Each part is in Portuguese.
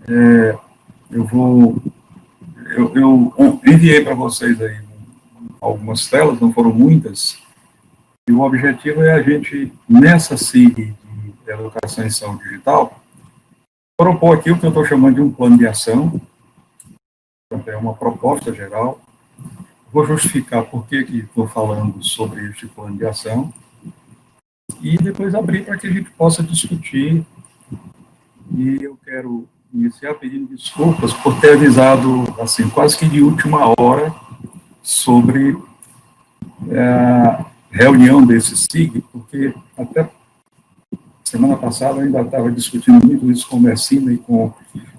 Eu vou, eu enviei para vocês aí algumas telas, não foram muitas, e o objetivo é a gente, nessa SIG de Educação em Saúde Digital, propor aqui o que eu estou chamando de um plano de ação, é uma proposta geral. Vou justificar por que estou falando sobre este plano de ação, e depois abrir para que a gente possa discutir. E eu quero iniciar pedindo desculpas por ter avisado, assim, quase que de última hora, sobre a reunião desse SIG, porque até semana passada eu ainda estava discutindo muito isso com o Messina e com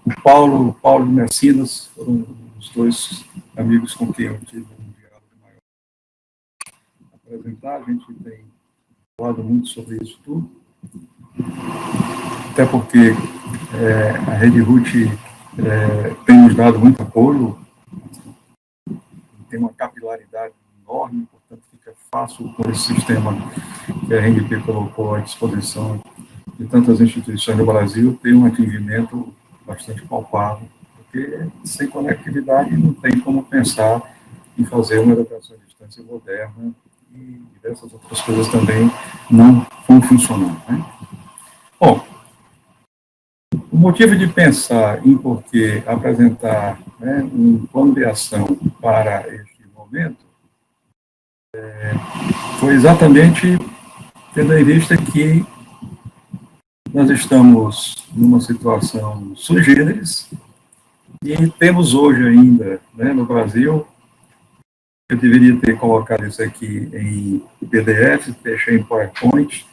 o Paulo de Messinas, foram os dois amigos com quem eu tive um diálogo maior. Apresentar, a gente tem falado muito sobre isso tudo, até porque a Rede Root tem nos dado muito apoio, tem uma capilaridade enorme, portanto fica fácil com esse sistema que a RNP colocou à disposição de tantas instituições do Brasil ter um atingimento bastante palpável, porque sem conectividade não tem como pensar em fazer uma educação à distância moderna e diversas outras coisas também não vão funcionar, né? Bom, o motivo de pensar em por que apresentar, né, um plano de ação para este momento foi exatamente tendo em vista que nós estamos numa situação sui generis e temos hoje ainda, né, no Brasil, eu deveria ter colocado isso aqui em PDF, deixei em PowerPoint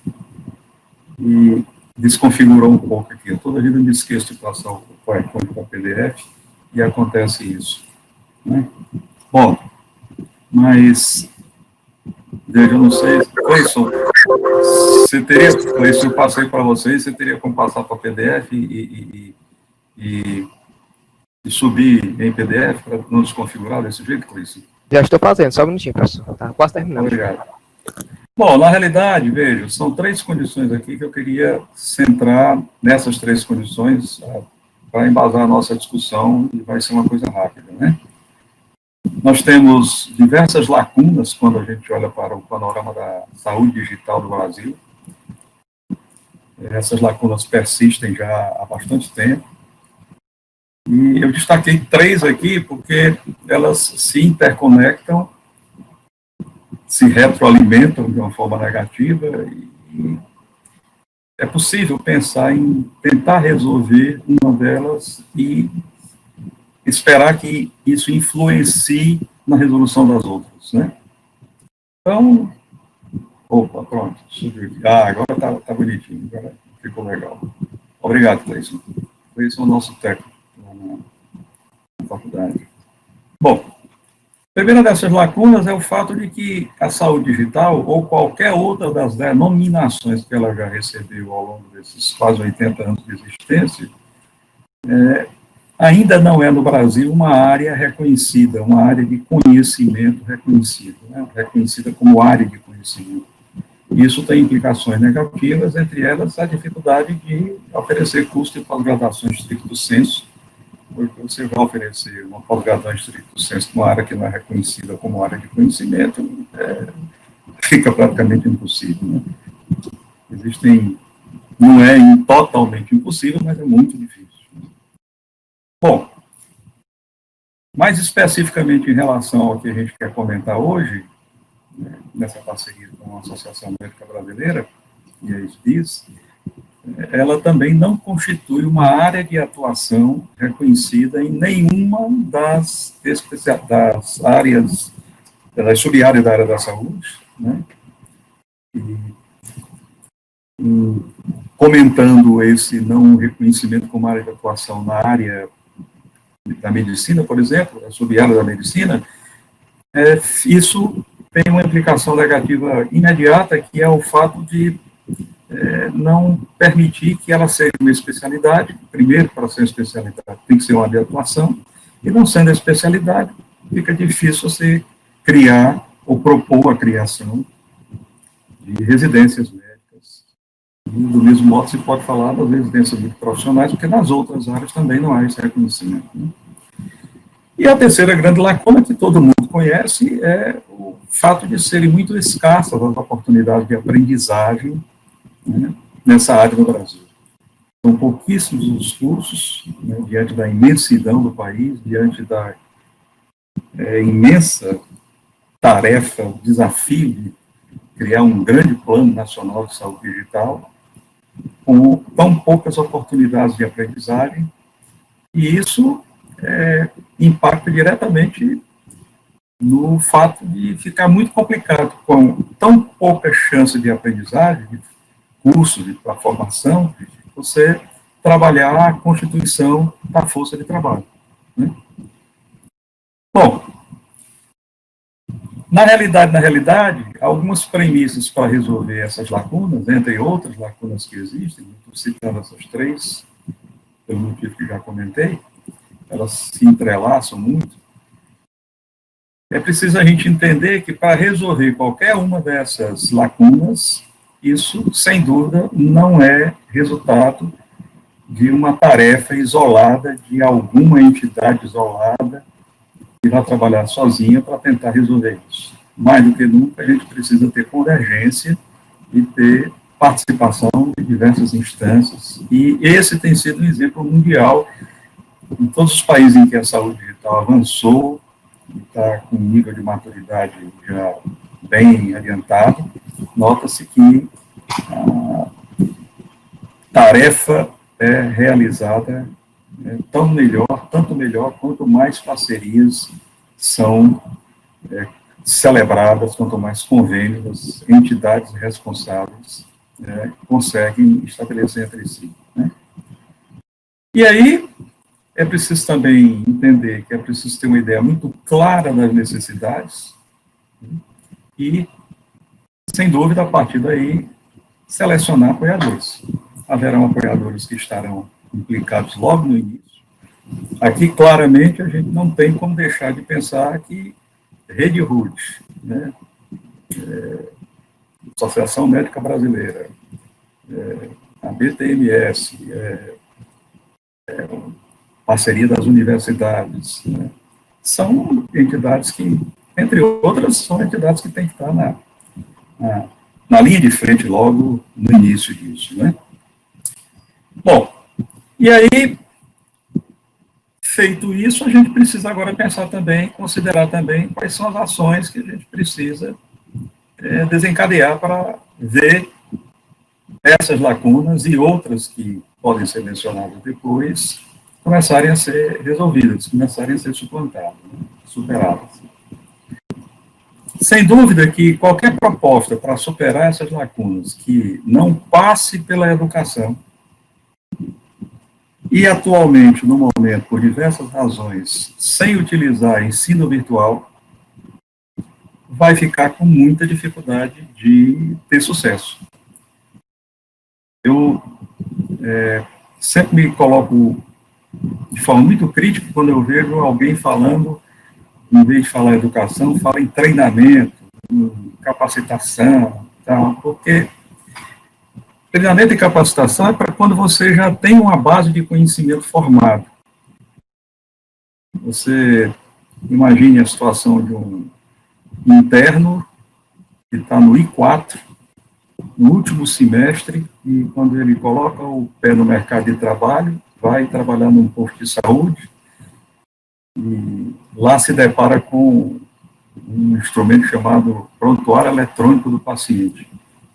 e desconfigurou um pouco aqui. Eu toda vida me esqueço de passar o PowerPoint para PDF e acontece isso, né? Bom, mas veja, eu não sei, Cleison, você teria, Cleison, eu passei para vocês, você teria como passar para PDF e subir em PDF para não desconfigurar desse jeito, Cleison? Já estou fazendo, só um minutinho, professor. Tá quase terminando. Obrigado. Bom, na realidade, veja, são três condições aqui que eu queria centrar nessas três condições para embasar a nossa discussão, e vai ser uma coisa rápida, né? Nós temos diversas lacunas quando a gente olha para o panorama da saúde digital do Brasil. Essas lacunas persistem já há bastante tempo. E eu destaquei três aqui porque elas se interconectam, se retroalimentam de uma forma negativa e é possível pensar em tentar resolver uma delas e esperar que isso influencie na resolução das outras, né? Então, opa, pronto, subiu aqui. Agora tá bonitinho, agora ficou legal. Obrigado, Cleison. Cleison é o nosso técnico na faculdade. Bom, a primeira dessas lacunas é o fato de que a saúde digital, ou qualquer outra das denominações que ela já recebeu ao longo desses quase 80 anos de existência, ainda não é no Brasil uma área reconhecida, uma área de conhecimento reconhecida, né? Reconhecida como área de conhecimento. Isso tem implicações negativas, entre elas a dificuldade de oferecer curso de pós-graduação em stricto sensu, porque você vai oferecer uma pós-graduação em stricto sensu numa área que não é reconhecida como área de conhecimento, fica praticamente impossível, né? Não é totalmente impossível, mas é muito difícil. Bom, mais especificamente em relação ao que a gente quer comentar hoje, né, nessa parceria com a Associação Médica Brasileira, e a SBIS, ela também não constitui uma área de atuação reconhecida em nenhuma das áreas, das sub-áreas da área da saúde, né? E comentando esse não reconhecimento como área de atuação na área da medicina, por exemplo, a sub-área da medicina, isso tem uma implicação negativa imediata, que é o fato de não permitir que ela seja uma especialidade. Primeiro, para ser uma especialidade, tem que ser uma área de atuação, e não sendo a especialidade, fica difícil você criar ou propor a criação de residências médicas Do mesmo modo, se pode falar das residências de profissionais, porque nas outras áreas também não há esse reconhecimento. Né? E a terceira grande lacuna que todo mundo conhece é o fato de serem muito escassas as oportunidades de aprendizagem, né, nessa área no Brasil. São pouquíssimos os cursos, né, diante da imensidão do país, diante da imensa tarefa, o desafio de criar um grande plano nacional de saúde digital, com tão poucas oportunidades de aprendizagem, e isso impacta diretamente no fato de ficar muito complicado, com tão pouca chance de aprendizagem, de cursos, de formação, você trabalhar a constituição da força de trabalho. Né? Bom, na realidade, algumas premissas para resolver essas lacunas, entre outras lacunas que existem, estou citando essas três, pelo motivo que já comentei, elas se entrelaçam muito. É preciso a gente entender que para resolver qualquer uma dessas lacunas, isso, sem dúvida, não é resultado de uma tarefa isolada, de alguma entidade isolada, que vai trabalhar sozinha para tentar resolver isso. Mais do que nunca, a gente precisa ter convergência e ter participação de diversas instâncias, e esse tem sido um exemplo mundial em todos os países em que a saúde digital avançou, está com um nível de maturidade já bem adiantado, nota-se que a tarefa é realizada tanto melhor, quanto mais parcerias são celebradas, quanto mais convênios, entidades responsáveis conseguem estabelecer entre si. Né? E aí, é preciso também entender que é preciso ter uma ideia muito clara das necessidades e, sem dúvida, a partir daí, selecionar apoiadores. Haverão apoiadores que estarão implicados logo no início. Aqui, claramente, a gente não tem como deixar de pensar que Rede RUD, né, Associação Médica Brasileira, a BTMS, parceria das universidades, né, são entidades que, entre outras, são entidades que têm que estar na linha de frente logo no início disso. Né? Bom, e aí, feito isso, a gente precisa agora pensar também, considerar também quais são as ações que a gente precisa desencadear para ver essas lacunas e outras que podem ser mencionadas depois começarem a ser resolvidas, começarem a ser suplantadas, né, superadas. Sem dúvida que qualquer proposta para superar essas lacunas que não passe pela educação, e atualmente, no momento, por diversas razões, sem utilizar ensino virtual, vai ficar com muita dificuldade de ter sucesso. Eu sempre me coloco de forma muito crítica quando eu vejo alguém falando, em vez de falar educação, fala em treinamento, em capacitação, tá? Porque treinamento e capacitação é para quando você já tem uma base de conhecimento formado. Você imagine a situação de um interno que está no I4, no último semestre, e quando ele coloca o pé no mercado de trabalho, vai trabalhar num posto de saúde, e lá se depara com um instrumento chamado prontuário eletrônico do paciente.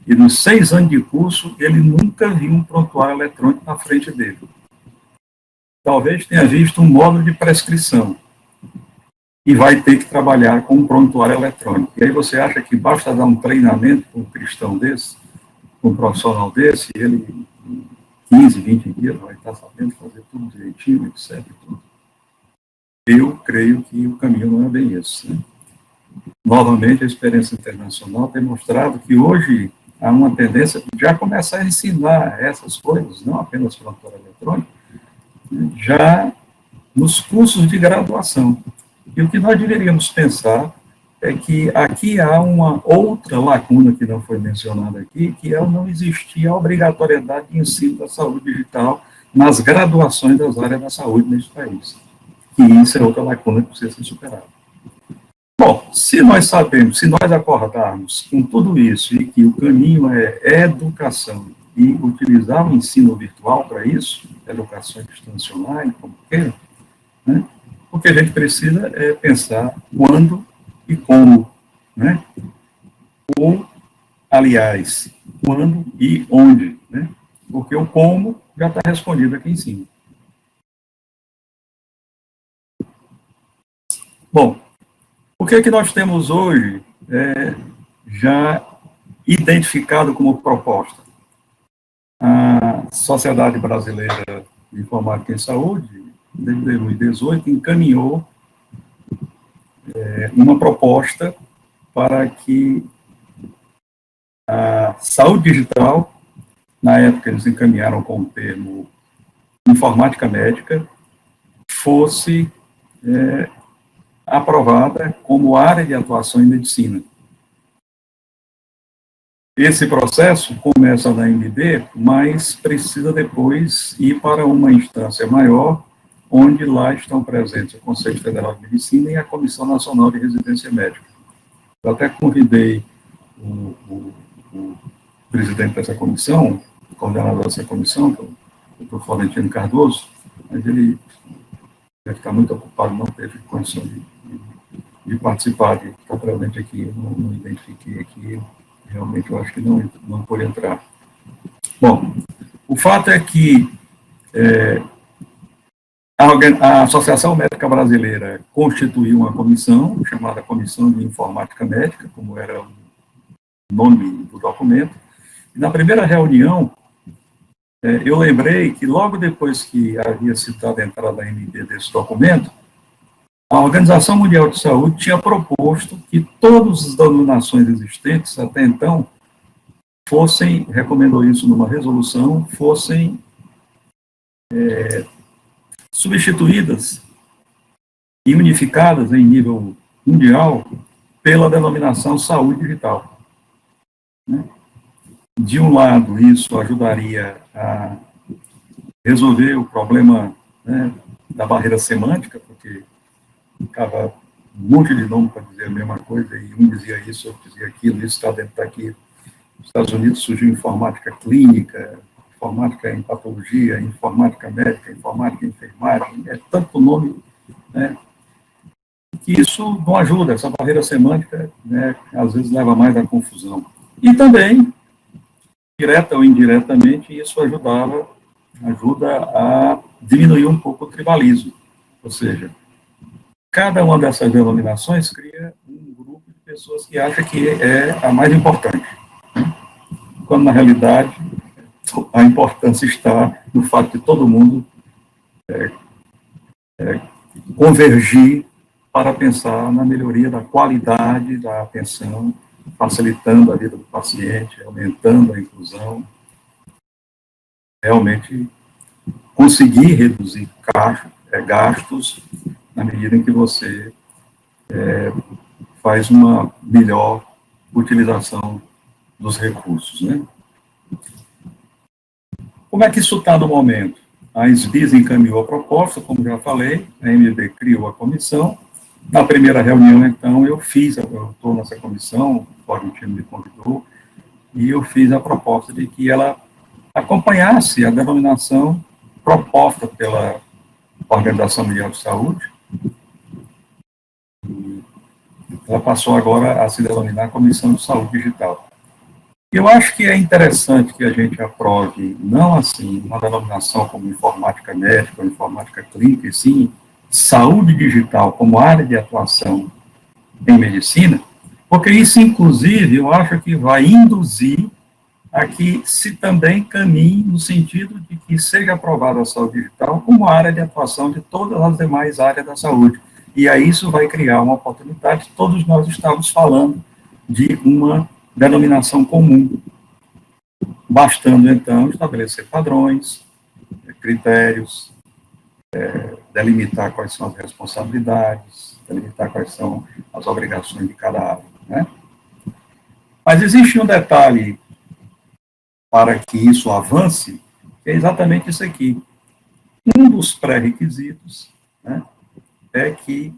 E nos 6 anos de curso, ele nunca viu um prontuário eletrônico na frente dele. Talvez tenha visto um módulo de prescrição. E vai ter que trabalhar com um prontuário eletrônico. E aí você acha que basta dar um treinamento com um cristão desse, com um profissional desse, e ele, em 15, 20 dias, vai estar sabendo fazer tudo direitinho, etc. Eu creio que o caminho não é bem esse. Né? Novamente, a experiência internacional tem mostrado que hoje há uma tendência de já começar a ensinar essas coisas, não apenas prontuário eletrônico, já nos cursos de graduação. E o que nós deveríamos pensar é que aqui há uma outra lacuna que não foi mencionada aqui, que é o não existir a obrigatoriedade de ensino da saúde digital nas graduações das áreas da saúde neste país. E isso é outra lacuna que precisa ser superada. Bom, se nós sabemos, se nós acordarmos com tudo isso e que o caminho é educação e utilizar o ensino virtual para isso, educação institucional, como queira, né? O que a gente precisa é pensar quando e como, né? Ou, aliás, quando e onde, né? Porque o como já está respondido aqui em cima. Bom, o que é que nós temos hoje já identificado como proposta? A Sociedade Brasileira de Informática em Saúde, desde 2018, encaminhou uma proposta para que a saúde digital, na época eles encaminharam com o termo informática médica, fosse aprovada como área de atuação em medicina. Esse processo começa na ANB, mas precisa depois ir para uma instância maior, onde lá estão presentes o Conselho Federal de Medicina e a Comissão Nacional de Residência Médica. Eu até convidei o presidente dessa comissão, o coordenador dessa comissão, o doutor Florentino Cardoso, mas ele deve estar muito ocupado, não teve condição de participar, de estar presente aqui, eu não identifiquei aqui, realmente eu acho que não pôde entrar. Bom, o fato é que a Associação Médica Brasileira constituiu uma comissão, chamada Comissão de Informática Médica, como era o nome do documento, e na primeira reunião, eu lembrei que logo depois que havia sido dada a entrada da ANB desse documento, a Organização Mundial de Saúde tinha proposto que todas as denominações existentes até então fossem, recomendou isso numa resolução, fossem substituídas e unificadas em nível mundial pela denominação saúde digital. De um lado, isso ajudaria a resolver o problema, né, da barreira semântica, porque ficava um monte de nome para dizer a mesma coisa, e um dizia isso, outro dizia aquilo, isso está dentro daqui. Nos Estados Unidos surgiu informática clínica, informática em patologia, informática médica, informática em enfermagem, é tanto nome, né, que isso não ajuda, essa barreira semântica, né, às vezes leva mais à confusão. E também, direta ou indiretamente, isso ajuda a diminuir um pouco o tribalismo, ou seja, cada uma dessas denominações cria um grupo de pessoas que acha que é a mais importante, quando na realidade a importância está no fato de todo mundo convergir para pensar na melhoria da qualidade da atenção, facilitando a vida do paciente, aumentando a inclusão, realmente conseguir reduzir gastos na medida em que você faz uma melhor utilização dos recursos, né? Como é que isso está no momento? A SBIS encaminhou a proposta, como já falei, a ANB criou a comissão. Na primeira reunião, então, eu estou nessa comissão, o Florentino me convidou, e eu fiz a proposta de que ela acompanhasse a denominação proposta pela Organização Mundial de Saúde. E ela passou agora a se denominar Comissão de Saúde Digital. Eu acho que é interessante que a gente aprove, não assim, uma denominação como informática médica ou informática clínica, e sim saúde digital como área de atuação em medicina, porque isso, inclusive, eu acho que vai induzir a que se também caminhe no sentido de que seja aprovada a saúde digital como área de atuação de todas as demais áreas da saúde. E aí isso vai criar uma oportunidade, todos nós estamos falando de uma denominação comum, bastando, então, estabelecer padrões, critérios, delimitar quais são as responsabilidades, delimitar quais são as obrigações de cada área, né? Mas existe um detalhe para que isso avance, que é exatamente isso aqui. Um dos pré-requisitos, né, é que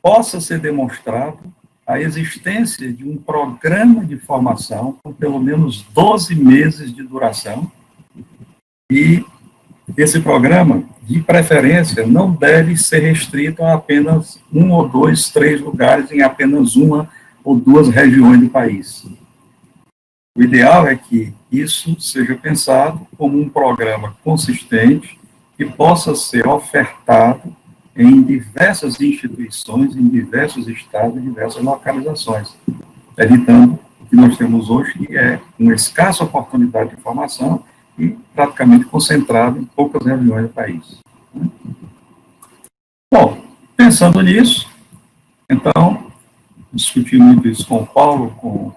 possa ser demonstrado a existência de um programa de formação com pelo menos 12 meses de duração, e esse programa, de preferência, não deve ser restrito a apenas um ou dois, três lugares em apenas uma ou duas regiões do país. O ideal é que isso seja pensado como um programa consistente que possa ser ofertado em diversas instituições, em diversos estados, em diversas localizações, evitando o que nós temos hoje, que é uma escassa oportunidade de formação e praticamente concentrado em poucas regiões do país. Bom, pensando nisso, então, discuti muito isso com o Paulo, com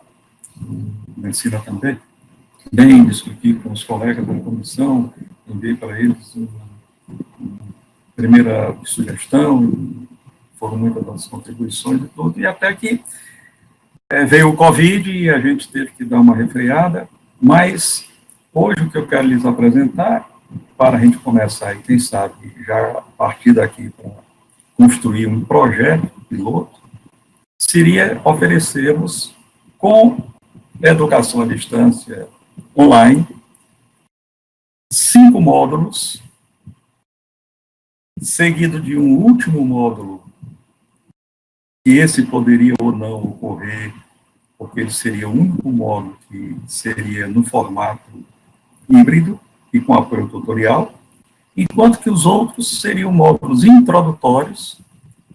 o Messina também, bem discutir com os colegas da comissão, enviei para eles uma primeira sugestão, foram muitas das contribuições e tudo, e até que veio o Covid e a gente teve que dar uma refreada, mas hoje o que eu quero lhes apresentar, para a gente começar, e quem sabe já a partir daqui para construir um projeto piloto, seria oferecermos com educação à distância online 5 módulos, seguido de um último módulo, que esse poderia ou não ocorrer, porque ele seria o único módulo que seria no formato híbrido e com apoio tutorial, enquanto que os outros seriam módulos introdutórios,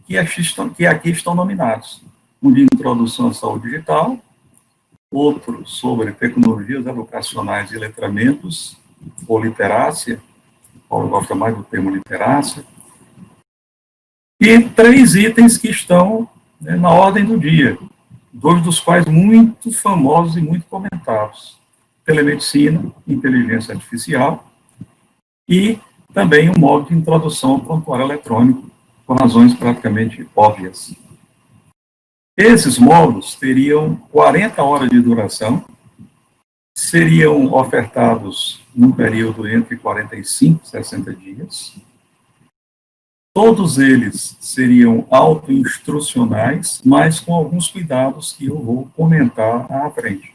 que aqui estão nominados. Um de introdução à saúde digital, outro sobre tecnologias educacionais e letramentos, ou literácia, Paulo gosta mais do termo literácia, e 3 itens que estão, né, na ordem do dia, 2 dos quais muito famosos e muito comentados: telemedicina, inteligência artificial, e também um módulo de introdução ao prontuário eletrônico, por razões praticamente óbvias. Esses módulos teriam 40 horas de duração, seriam ofertados num período entre 45 e 60 dias. Todos eles seriam autoinstrucionais, mas com alguns cuidados que eu vou comentar à frente.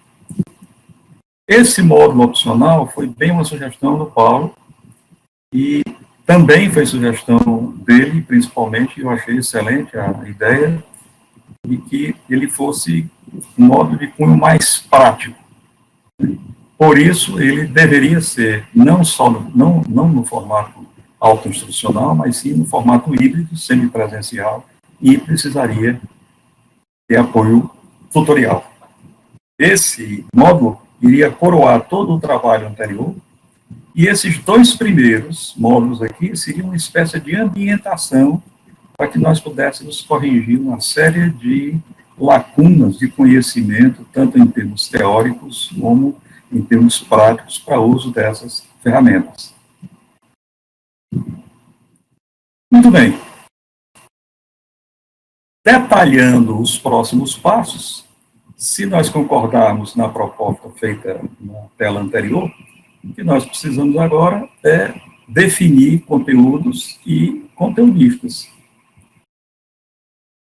Esse módulo opcional foi bem uma sugestão do Paulo, e também foi sugestão dele, principalmente, eu achei excelente a ideia, de que ele fosse um módulo de cunho mais prático. Por isso, ele deveria ser não só não no formato autoinstrucional, mas sim no formato híbrido, semipresencial, e precisaria ter apoio tutorial. Esse módulo iria coroar todo o trabalho anterior, e esses 2 primeiros módulos aqui seriam uma espécie de ambientação para que nós pudéssemos corrigir uma série de lacunas de conhecimento, tanto em termos teóricos como em termos práticos, para o uso dessas ferramentas. Muito bem. Detalhando os próximos passos, se nós concordarmos na proposta feita na tela anterior, o que nós precisamos agora é definir conteúdos e conteudistas.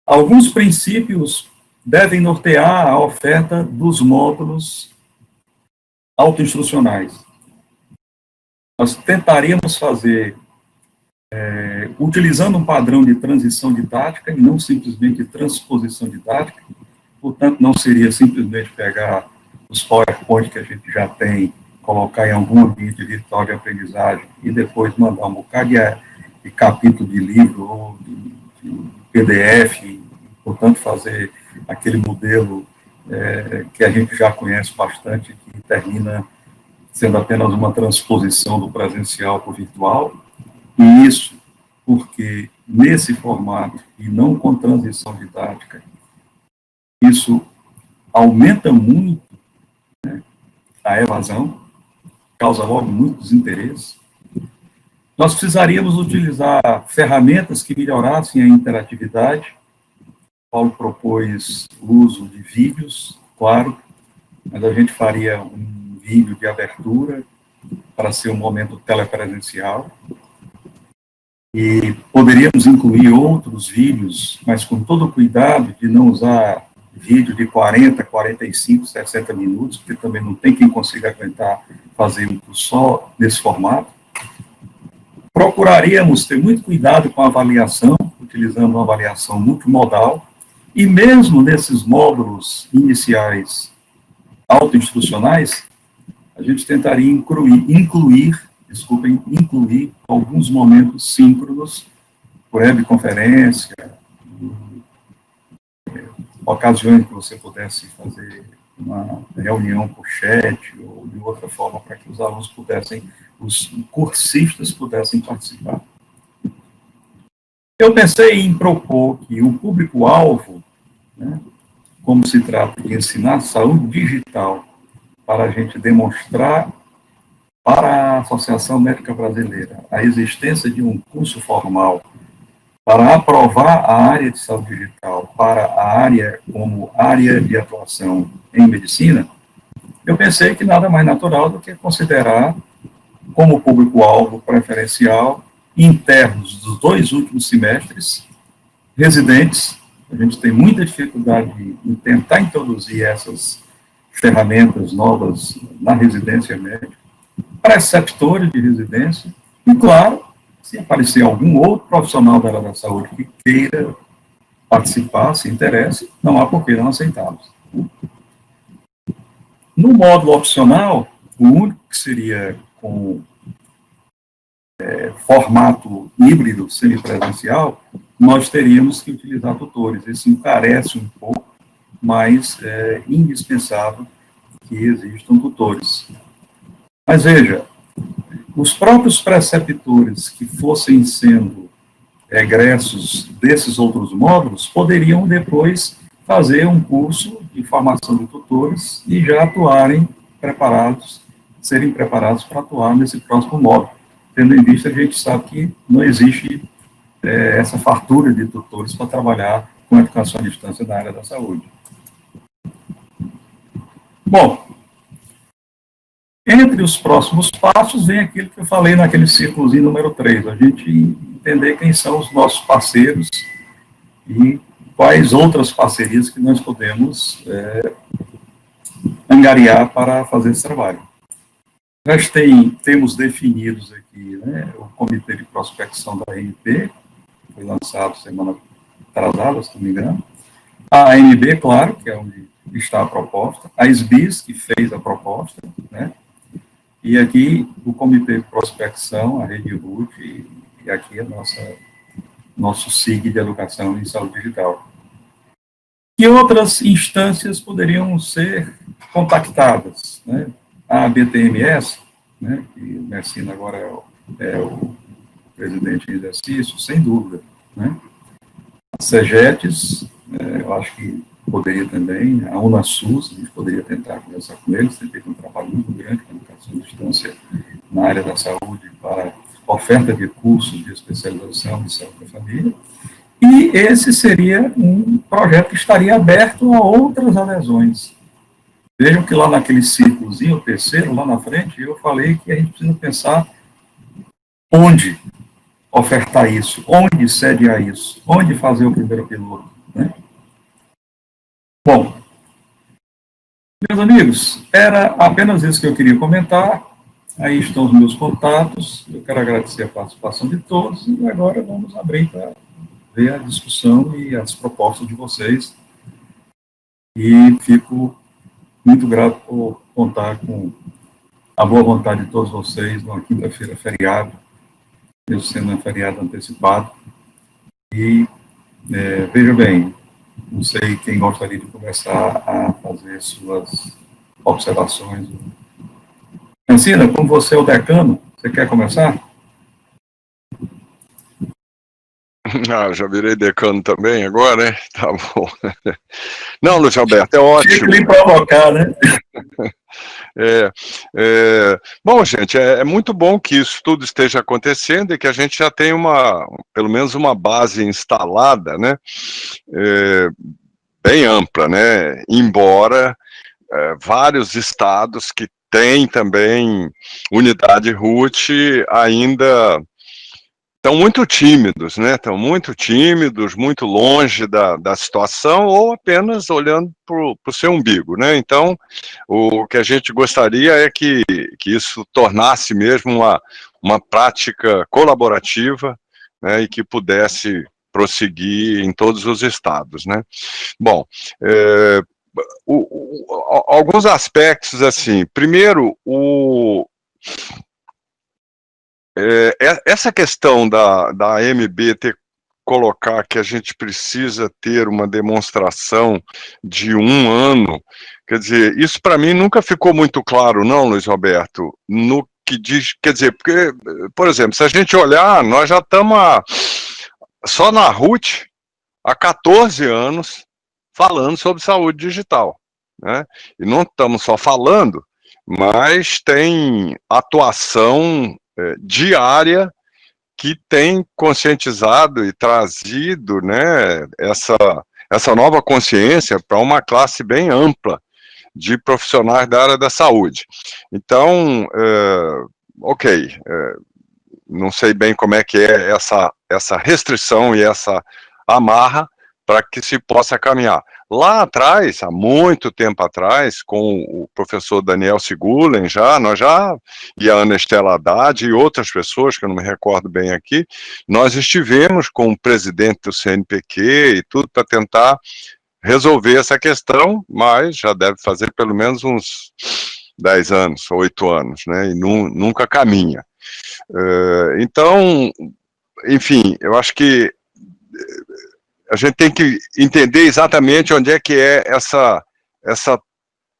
Alguns princípios devem nortear a oferta dos módulos autoinstrucionais. Nós tentaríamos fazer, utilizando um padrão de transição didática e não simplesmente de transposição didática, portanto, não seria simplesmente pegar os PowerPoint que a gente já tem, colocar em algum ambiente virtual de aprendizagem e depois mandar um bocado de capítulo de livro ou de PDF, portanto, fazer aquele modelo que a gente já conhece bastante, que termina sendo apenas uma transposição do presencial para o virtual, e isso porque, nesse formato, e não com transição didática, isso aumenta muito, né, a evasão, causa logo muito desinteresse, Nós precisaríamos utilizar ferramentas que melhorassem a interatividade. Paulo propôs o uso de vídeos, claro, mas a gente faria um vídeo de abertura para ser um momento telepresencial. E poderíamos incluir outros vídeos, mas com todo o cuidado de não usar vídeo de 40, 45, 60 minutos, porque também não tem quem consiga aguentar fazer um só nesse formato. Procuraríamos ter muito cuidado com a avaliação, utilizando uma avaliação multimodal, e mesmo nesses módulos iniciais autoinstrucionais, a gente tentaria incluir alguns momentos síncronos, por webconferência, ocasiões que você pudesse fazer uma reunião por chat ou de outra forma para que os alunos os cursistas pudessem participar. Eu pensei em propor que o público-alvo, né, como se trata de ensinar saúde digital para a gente demonstrar para a Associação Médica Brasileira a existência de um curso formal para aprovar a área de saúde digital para a área como área de atuação em medicina, eu pensei que nada mais natural do que considerar como público-alvo preferencial internos dos 2 últimos semestres, residentes. A gente tem muita dificuldade em tentar introduzir essas ferramentas novas na residência médica, preceptores de residência, e, claro, se aparecer algum outro profissional da área da saúde que queira participar, se interesse, não há por que não aceitá-los. No módulo opcional, o único que seria com formato híbrido, semipresencial, nós teríamos que utilizar tutores. Isso encarece um pouco, mas é indispensável que existam tutores. Mas veja, os próprios preceptores que fossem sendo egressos desses outros módulos poderiam depois fazer um curso de formação de tutores e já serem preparados para atuar nesse próximo módulo. Tendo em vista, a gente sabe que não existe essa fartura de tutores para trabalhar com educação à distância na área da saúde. Bom, entre os próximos passos vem aquilo que eu falei naquele círculozinho número 3, a gente entender quem são os nossos parceiros e quais outras parcerias que nós podemos angariar para fazer esse trabalho. Nós temos definidos aqui, né, o Comitê de Prospecção da ANP, foi lançado semana atrasada, se não me engano. A ANB, claro, que é onde está a proposta. A SBIS, que fez a proposta, né? E aqui o Comitê de Prospecção, a Rede RUT, e aqui nosso SIG de Educação em Saúde Digital. E outras instâncias poderiam ser contactadas, né? A BTMS, né, que o Messina agora é o presidente em exercício, sem dúvida, né? A CEGETES, eu acho que poderia também, a UNASUS, a gente poderia tentar conversar com eles, tem feito um trabalho muito grande com a educação à distância na área da saúde para oferta de cursos de especialização de saúde da família. E esse seria um projeto que estaria aberto a outras adesões. Vejam que lá naquele círculozinho, o terceiro, lá na frente, eu falei que a gente precisa pensar onde ofertar isso, onde sediar isso, onde fazer o primeiro piloto, né? Bom, meus amigos, era apenas isso que eu queria comentar. Aí estão os meus contatos. Eu quero agradecer a participação de todos e agora vamos abrir para ver a discussão e as propostas de vocês. E fico muito grato por contar com a boa vontade de todos vocês numa quinta-feira feriado, mesmo sendo um feriado antecipado. E veja bem, não sei quem gostaria de começar a fazer suas observações. Francina, como você é o decano, você quer começar? Ah, já virei decano também agora, né? Tá bom. Não, Luiz Alberto, é Tinha que ótimo. lhe provocar, né? Bom, gente, é muito bom que isso tudo esteja acontecendo e que a gente já tem pelo menos uma base instalada, né? Bem ampla, né? Embora vários estados que têm também unidade RUT ainda estão muito tímidos, né? Estão muito tímidos, muito longe da situação, ou apenas olhando para o seu umbigo, né? Então, o que a gente gostaria é que isso tornasse mesmo uma prática colaborativa, né? E que pudesse prosseguir em todos os estados, né? Bom, alguns aspectos, assim, primeiro, essa questão da AMB colocar que a gente precisa ter uma demonstração de 1 ano, quer dizer, isso para mim nunca ficou muito claro, não, Luiz Roberto, no que diz, quer dizer, porque, por exemplo, se a gente olhar, nós já estamos só na RUT há 14 anos falando sobre saúde digital, né? E não estamos só falando, mas tem atuação diária que tem conscientizado e trazido, né, essa nova consciência para uma classe bem ampla de profissionais da área da saúde. Então, ok, não sei bem como é que é essa restrição e essa amarra para que se possa caminhar. Lá atrás, há muito tempo atrás, com o professor Daniel Sigulen, e a Ana Estela Haddad e outras pessoas, que eu não me recordo bem aqui, nós estivemos com o presidente do CNPq e tudo para tentar resolver essa questão, mas já deve fazer pelo menos uns 10 anos, 8 anos, né, e nunca caminha. Então, enfim, eu acho que a gente tem que entender exatamente onde é que é essa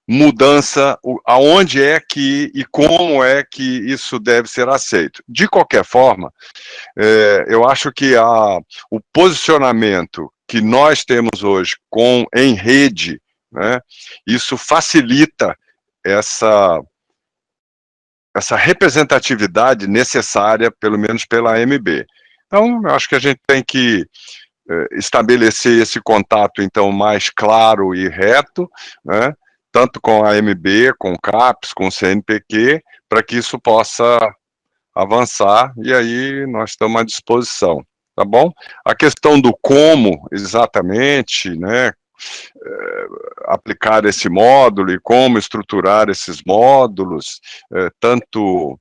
mudança, aonde é que e como é que isso deve ser aceito. De qualquer forma, eu acho que o posicionamento que nós temos hoje em rede, né, isso facilita essa representatividade necessária, pelo menos pela AMB. Então, eu acho que a gente tem que estabelecer esse contato, então, mais claro e reto, né, tanto com a AMB, com o CAPES, com o CNPq, para que isso possa avançar, e aí nós estamos à disposição, tá bom? A questão do como, exatamente, né, aplicar esse módulo e como estruturar esses módulos, tanto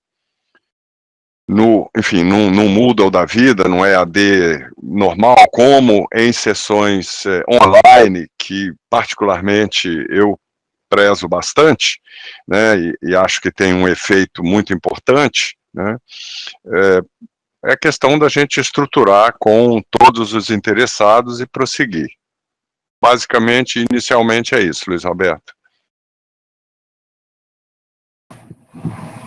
enfim, no Moodle da vida, no EAD normal, como em sessões online, que particularmente eu prezo bastante, né, e acho que tem um efeito muito importante, né, é questão da gente estruturar com todos os interessados e prosseguir. Basicamente, inicialmente é isso, Luiz Alberto.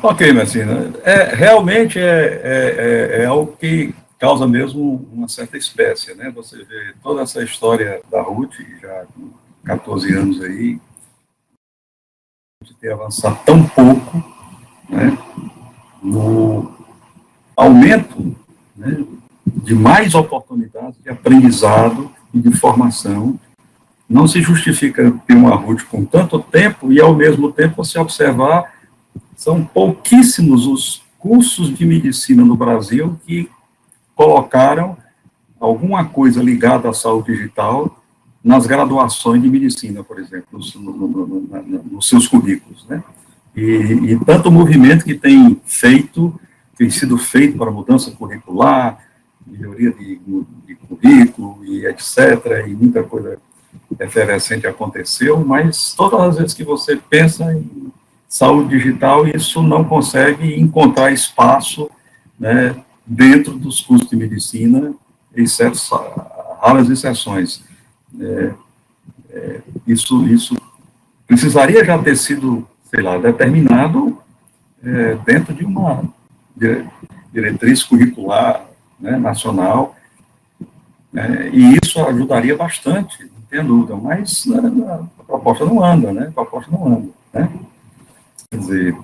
Ok, Messina. Realmente é algo que causa mesmo uma certa espécie, né? Você vê toda essa história da Ruth, já com 14 anos aí, de ter avançado tão pouco, né? No aumento, né, de mais oportunidades de aprendizado e de formação. Não se justifica ter uma Ruth com tanto tempo e, ao mesmo tempo, você observar, são pouquíssimos os cursos de medicina no Brasil que colocaram alguma coisa ligada à saúde digital nas graduações de medicina, por exemplo, nos seus currículos, né? E tanto o movimento que tem sido feito para mudança curricular, melhoria de currículo e etc., e muita coisa efervescente aconteceu, mas todas as vezes que você pensa em saúde digital, isso não consegue encontrar espaço, né, dentro dos cursos de medicina, exceto raras exceções. Isso precisaria já ter sido, sei lá, determinado dentro de uma diretriz curricular, né, nacional, E isso ajudaria bastante, não tem dúvida, mas a proposta não anda, né? A proposta não anda, né? Quer dizer,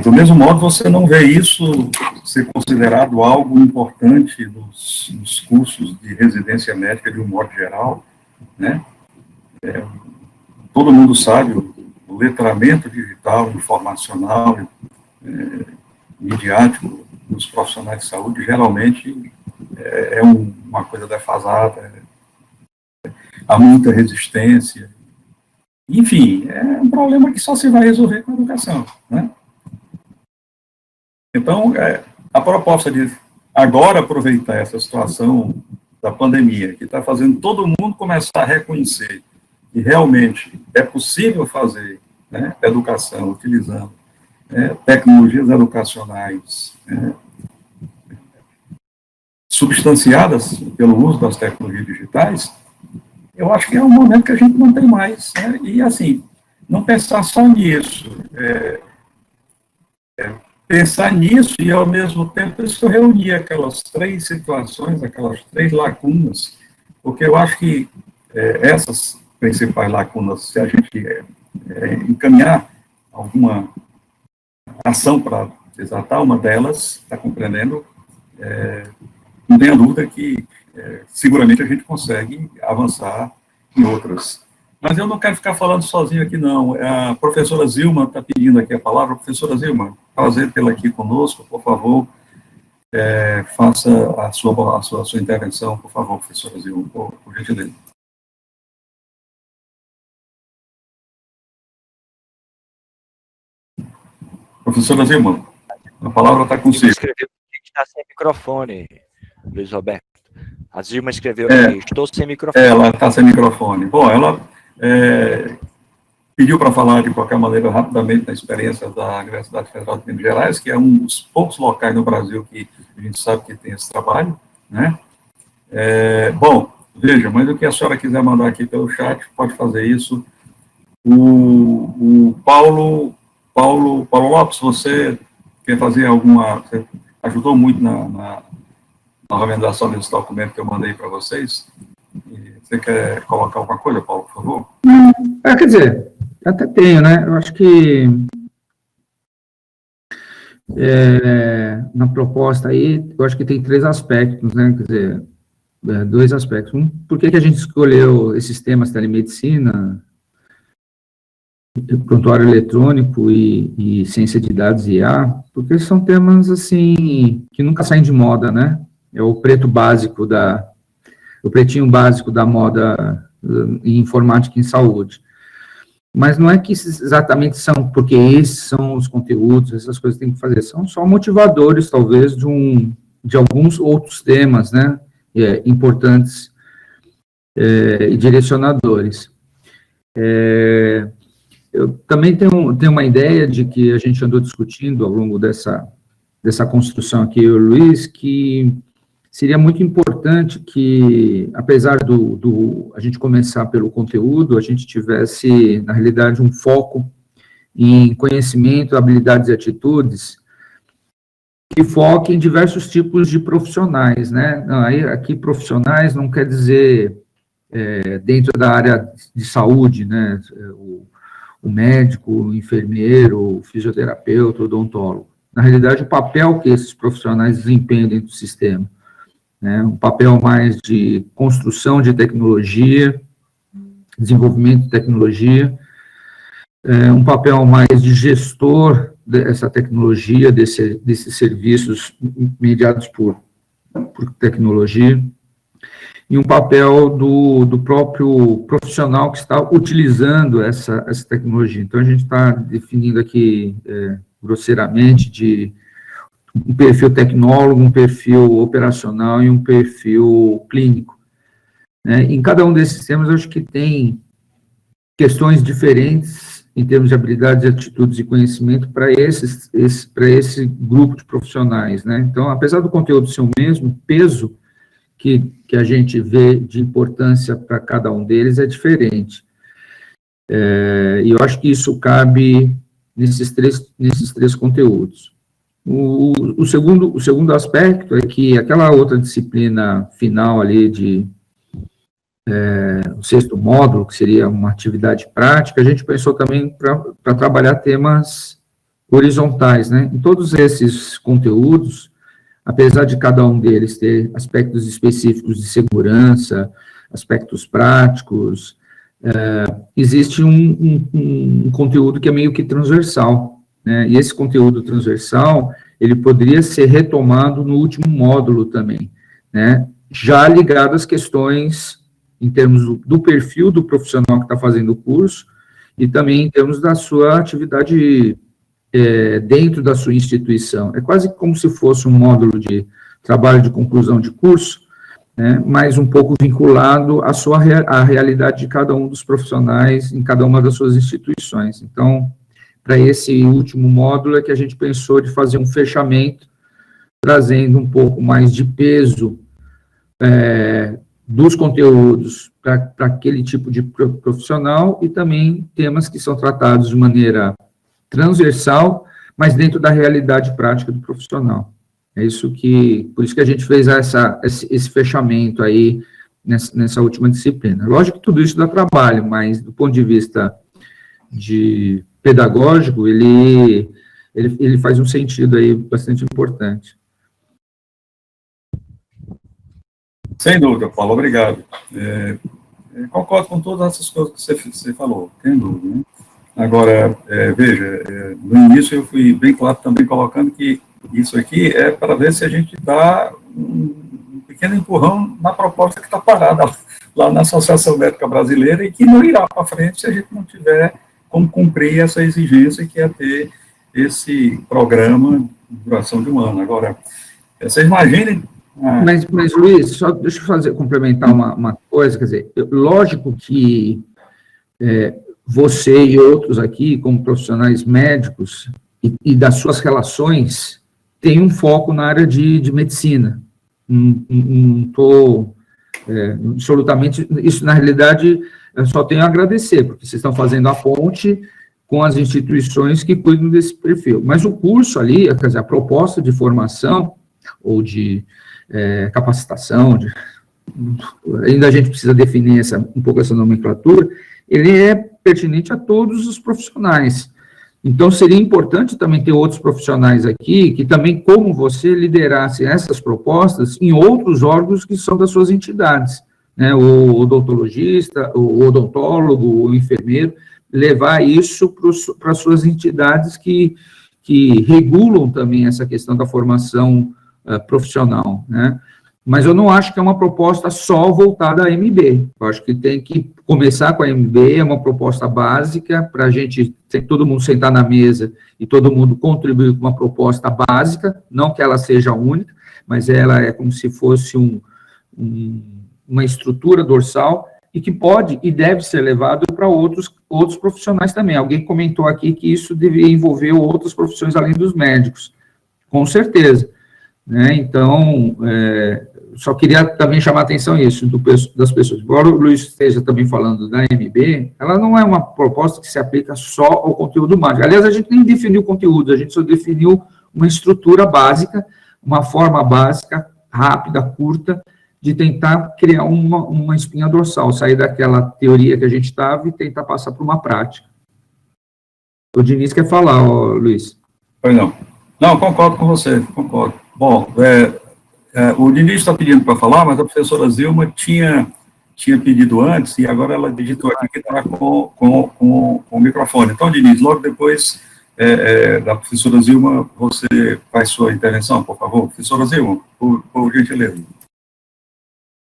do mesmo modo, você não vê isso ser considerado algo importante nos cursos de residência médica de um modo geral, né? Todo mundo sabe, o letramento digital, informacional, midiático dos profissionais de saúde, geralmente é uma coisa defasada, há muita resistência. Enfim, é um problema que só se vai resolver com a educação, né? Então, a proposta de agora aproveitar essa situação da pandemia, que está fazendo todo mundo começar a reconhecer que realmente é possível fazer, né, educação utilizando tecnologias educacionais substanciadas pelo uso das tecnologias digitais, eu acho que é um momento que a gente não tem mais, né? E, assim, não pensar só nisso, pensar nisso e, ao mesmo tempo, isso reunir aquelas três situações, aquelas três lacunas, porque eu acho que essas principais lacunas, se a gente encaminhar alguma ação para desatar uma delas, está compreendendo, não tenha dúvida que seguramente a gente consegue avançar em outras. Mas eu não quero ficar falando sozinho aqui, não. A professora Zilma está pedindo aqui a palavra. Professora Zilma, prazer tê-la aqui conosco. Por favor, faça a sua intervenção, por favor, professora Zilma, por gentileza. Professora Zilma, a palavra está consigo. Escreveu que está sem microfone, Luiz Roberto. A Zilma escreveu aqui, estou sem microfone. Ela está sem microfone. Bom, ela pediu para falar, de qualquer maneira, rapidamente, da experiência da Universidade Federal de Minas Gerais, que é um dos poucos locais no Brasil que a gente sabe que tem esse trabalho, né? Bom, veja, mas o que a senhora quiser mandar aqui pelo chat, pode fazer isso. O Paulo Lopes, você quer fazer alguma... Você ajudou muito na organização desse documento que eu mandei para vocês. Você quer colocar alguma coisa, Paulo, por favor? Quer dizer, até tenho, né? Eu acho que na proposta aí, eu acho que tem três aspectos, né? Quer dizer, dois aspectos. Um, por que a gente escolheu esses temas telemedicina, prontuário eletrônico e ciência de dados e IA? Porque são temas, assim, que nunca saem de moda, né? É o pretinho básico da moda em informática e em saúde. Mas não é que exatamente são, porque esses são os conteúdos, essas coisas que tem que fazer, são só motivadores, talvez, de alguns outros temas, né, importantes e direcionadores. Eu também tenho uma ideia de que a gente andou discutindo ao longo dessa construção aqui, eu e o Luiz, que seria muito importante que, apesar a gente começar pelo conteúdo, a gente tivesse, na realidade, um foco em conhecimento, habilidades e atitudes que foquem em diversos tipos de profissionais, né? Aqui, profissionais não quer dizer dentro da área de saúde, né? O médico, o enfermeiro, o fisioterapeuta, o odontólogo. Na realidade, o papel que esses profissionais desempenham dentro do sistema. Um papel mais de construção de tecnologia, desenvolvimento de tecnologia, um papel mais de gestor dessa tecnologia, desses serviços mediados por tecnologia, e um papel do próprio profissional que está utilizando essa tecnologia. Então, a gente está definindo aqui, grosseiramente, de um perfil tecnólogo, um perfil operacional e um perfil clínico. Em cada um desses temas, eu acho que tem questões diferentes em termos de habilidades, atitudes e conhecimento para esse grupo de profissionais, né? Então, apesar do conteúdo ser o mesmo, o peso que a gente vê de importância para cada um deles é diferente. E eu acho que isso cabe nesses três conteúdos. O segundo aspecto é que aquela outra disciplina final ali o sexto módulo, que seria uma atividade prática, a gente pensou também para trabalhar temas horizontais, né? Em todos esses conteúdos, apesar de cada um deles ter aspectos específicos de segurança, aspectos práticos, existe um conteúdo que é meio que transversal, né? E esse conteúdo transversal, ele poderia ser retomado no último módulo também, né? Já ligado às questões em termos do perfil do profissional que está fazendo o curso e também em termos da sua atividade dentro da sua instituição. É quase como se fosse um módulo de trabalho de conclusão de curso, né, mas um pouco vinculado à realidade de cada um dos profissionais em cada uma das suas instituições. Então, para esse último módulo é que a gente pensou de fazer um fechamento, trazendo um pouco mais de peso dos conteúdos para aquele tipo de profissional e também temas que são tratados de maneira transversal, mas dentro da realidade prática do profissional. Por isso que a gente fez esse fechamento aí nessa última disciplina. Lógico que tudo isso dá trabalho, mas do ponto de vista pedagógico, ele faz um sentido aí bastante importante. Sem dúvida, Paulo, obrigado. Concordo com todas essas coisas que você falou, sem dúvida, né? Agora, veja, no início eu fui bem claro também colocando que isso aqui é para ver se a gente dá um pequeno empurrão na proposta que está parada lá na Associação Médica Brasileira e que não irá para frente se a gente não tiver como cumprir essa exigência que é ter esse programa de duração de um ano. Agora, vocês imaginem... Mas, Luiz, só deixa eu complementar uma coisa, quer dizer, lógico que você e outros aqui, como profissionais médicos, e das suas relações, tem um foco na área de medicina. Não estou absolutamente... Isso, na realidade, eu só tenho a agradecer, porque vocês estão fazendo a ponte com as instituições que cuidam desse perfil. Mas o curso ali, quer dizer, a proposta de formação ou de capacitação, ainda a gente precisa definir um pouco essa nomenclatura, ele é pertinente a todos os profissionais. Então, seria importante também ter outros profissionais aqui, que também, como você, liderassem essas propostas em outros órgãos que são das suas entidades, né? O odontologista, o odontólogo, o enfermeiro, levar isso para as suas entidades que regulam também essa questão da formação profissional, né? Mas eu não acho que é uma proposta só voltada à MB. Eu acho que tem que começar com a MB, é uma proposta básica para a gente, todo mundo sentar na mesa e todo mundo contribuir com uma proposta básica, não que ela seja única, mas ela é como se fosse uma estrutura dorsal e que pode e deve ser levado para outros profissionais também. Alguém comentou aqui que isso deveria envolver outras profissões além dos médicos. Com certeza. Né? Então, só queria também chamar a atenção isso das pessoas. Embora o Luiz esteja também falando da MB, ela não é uma proposta que se aplica só ao conteúdo mágico. Aliás, a gente nem definiu o conteúdo, a gente só definiu uma estrutura básica, uma forma básica, rápida, curta, de tentar criar uma espinha dorsal, sair daquela teoria que a gente estava e tentar passar para uma prática. O Diniz quer falar, Luiz. Pois não. Não, concordo com você, concordo. Bom, o Diniz está pedindo para falar, mas a professora Zilma tinha pedido antes, e agora ela digitou aqui que está com o microfone. Então, Diniz, logo depois da professora Zilma, você faz sua intervenção, por favor. Professora Zilma, por gentileza.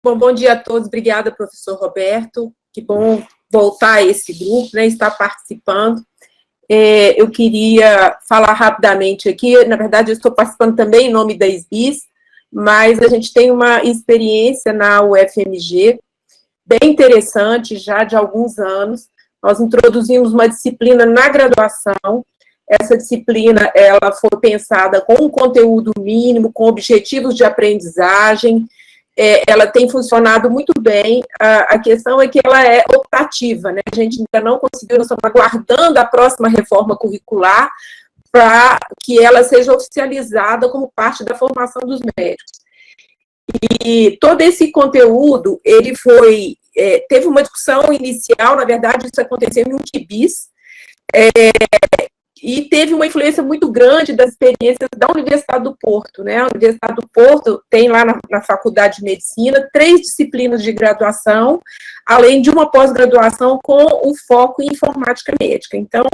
Bom dia a todos, obrigada, professor Roberto, que bom voltar a esse grupo, né, estar participando. Eu queria falar rapidamente aqui, na verdade eu estou participando também em nome da SBIS, mas a gente tem uma experiência na UFMG, bem interessante, já de alguns anos. Nós introduzimos uma disciplina na graduação. Essa disciplina, ela foi pensada com um conteúdo mínimo, com objetivos de aprendizagem. Ela tem funcionado muito bem. A questão é que ela é optativa, né? A gente ainda não conseguiu, nós estamos aguardando a próxima reforma curricular para que ela seja oficializada como parte da formação dos médicos. E todo esse conteúdo, ele teve uma discussão inicial, na verdade, isso aconteceu em um TBIS, e teve uma influência muito grande das experiências da Universidade do Porto, né? A Universidade do Porto tem lá na Faculdade de Medicina 3 disciplinas de graduação, além de uma pós-graduação com o foco em informática médica. Então,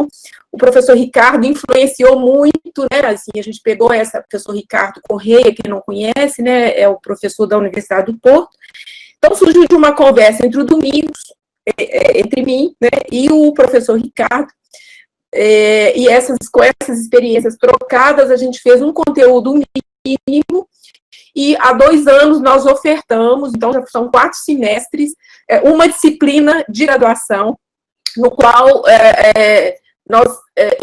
o professor Ricardo influenciou muito, né? Assim, a gente pegou professor Ricardo Correia, quem não conhece, né? É o professor da Universidade do Porto. Então, surgiu de uma conversa entre o Domingos, entre mim, né? E o professor Ricardo. E com essas experiências trocadas, a gente fez um conteúdo mínimo, e há 2 anos nós ofertamos, então já são 4 semestres, uma disciplina de graduação, no qual nós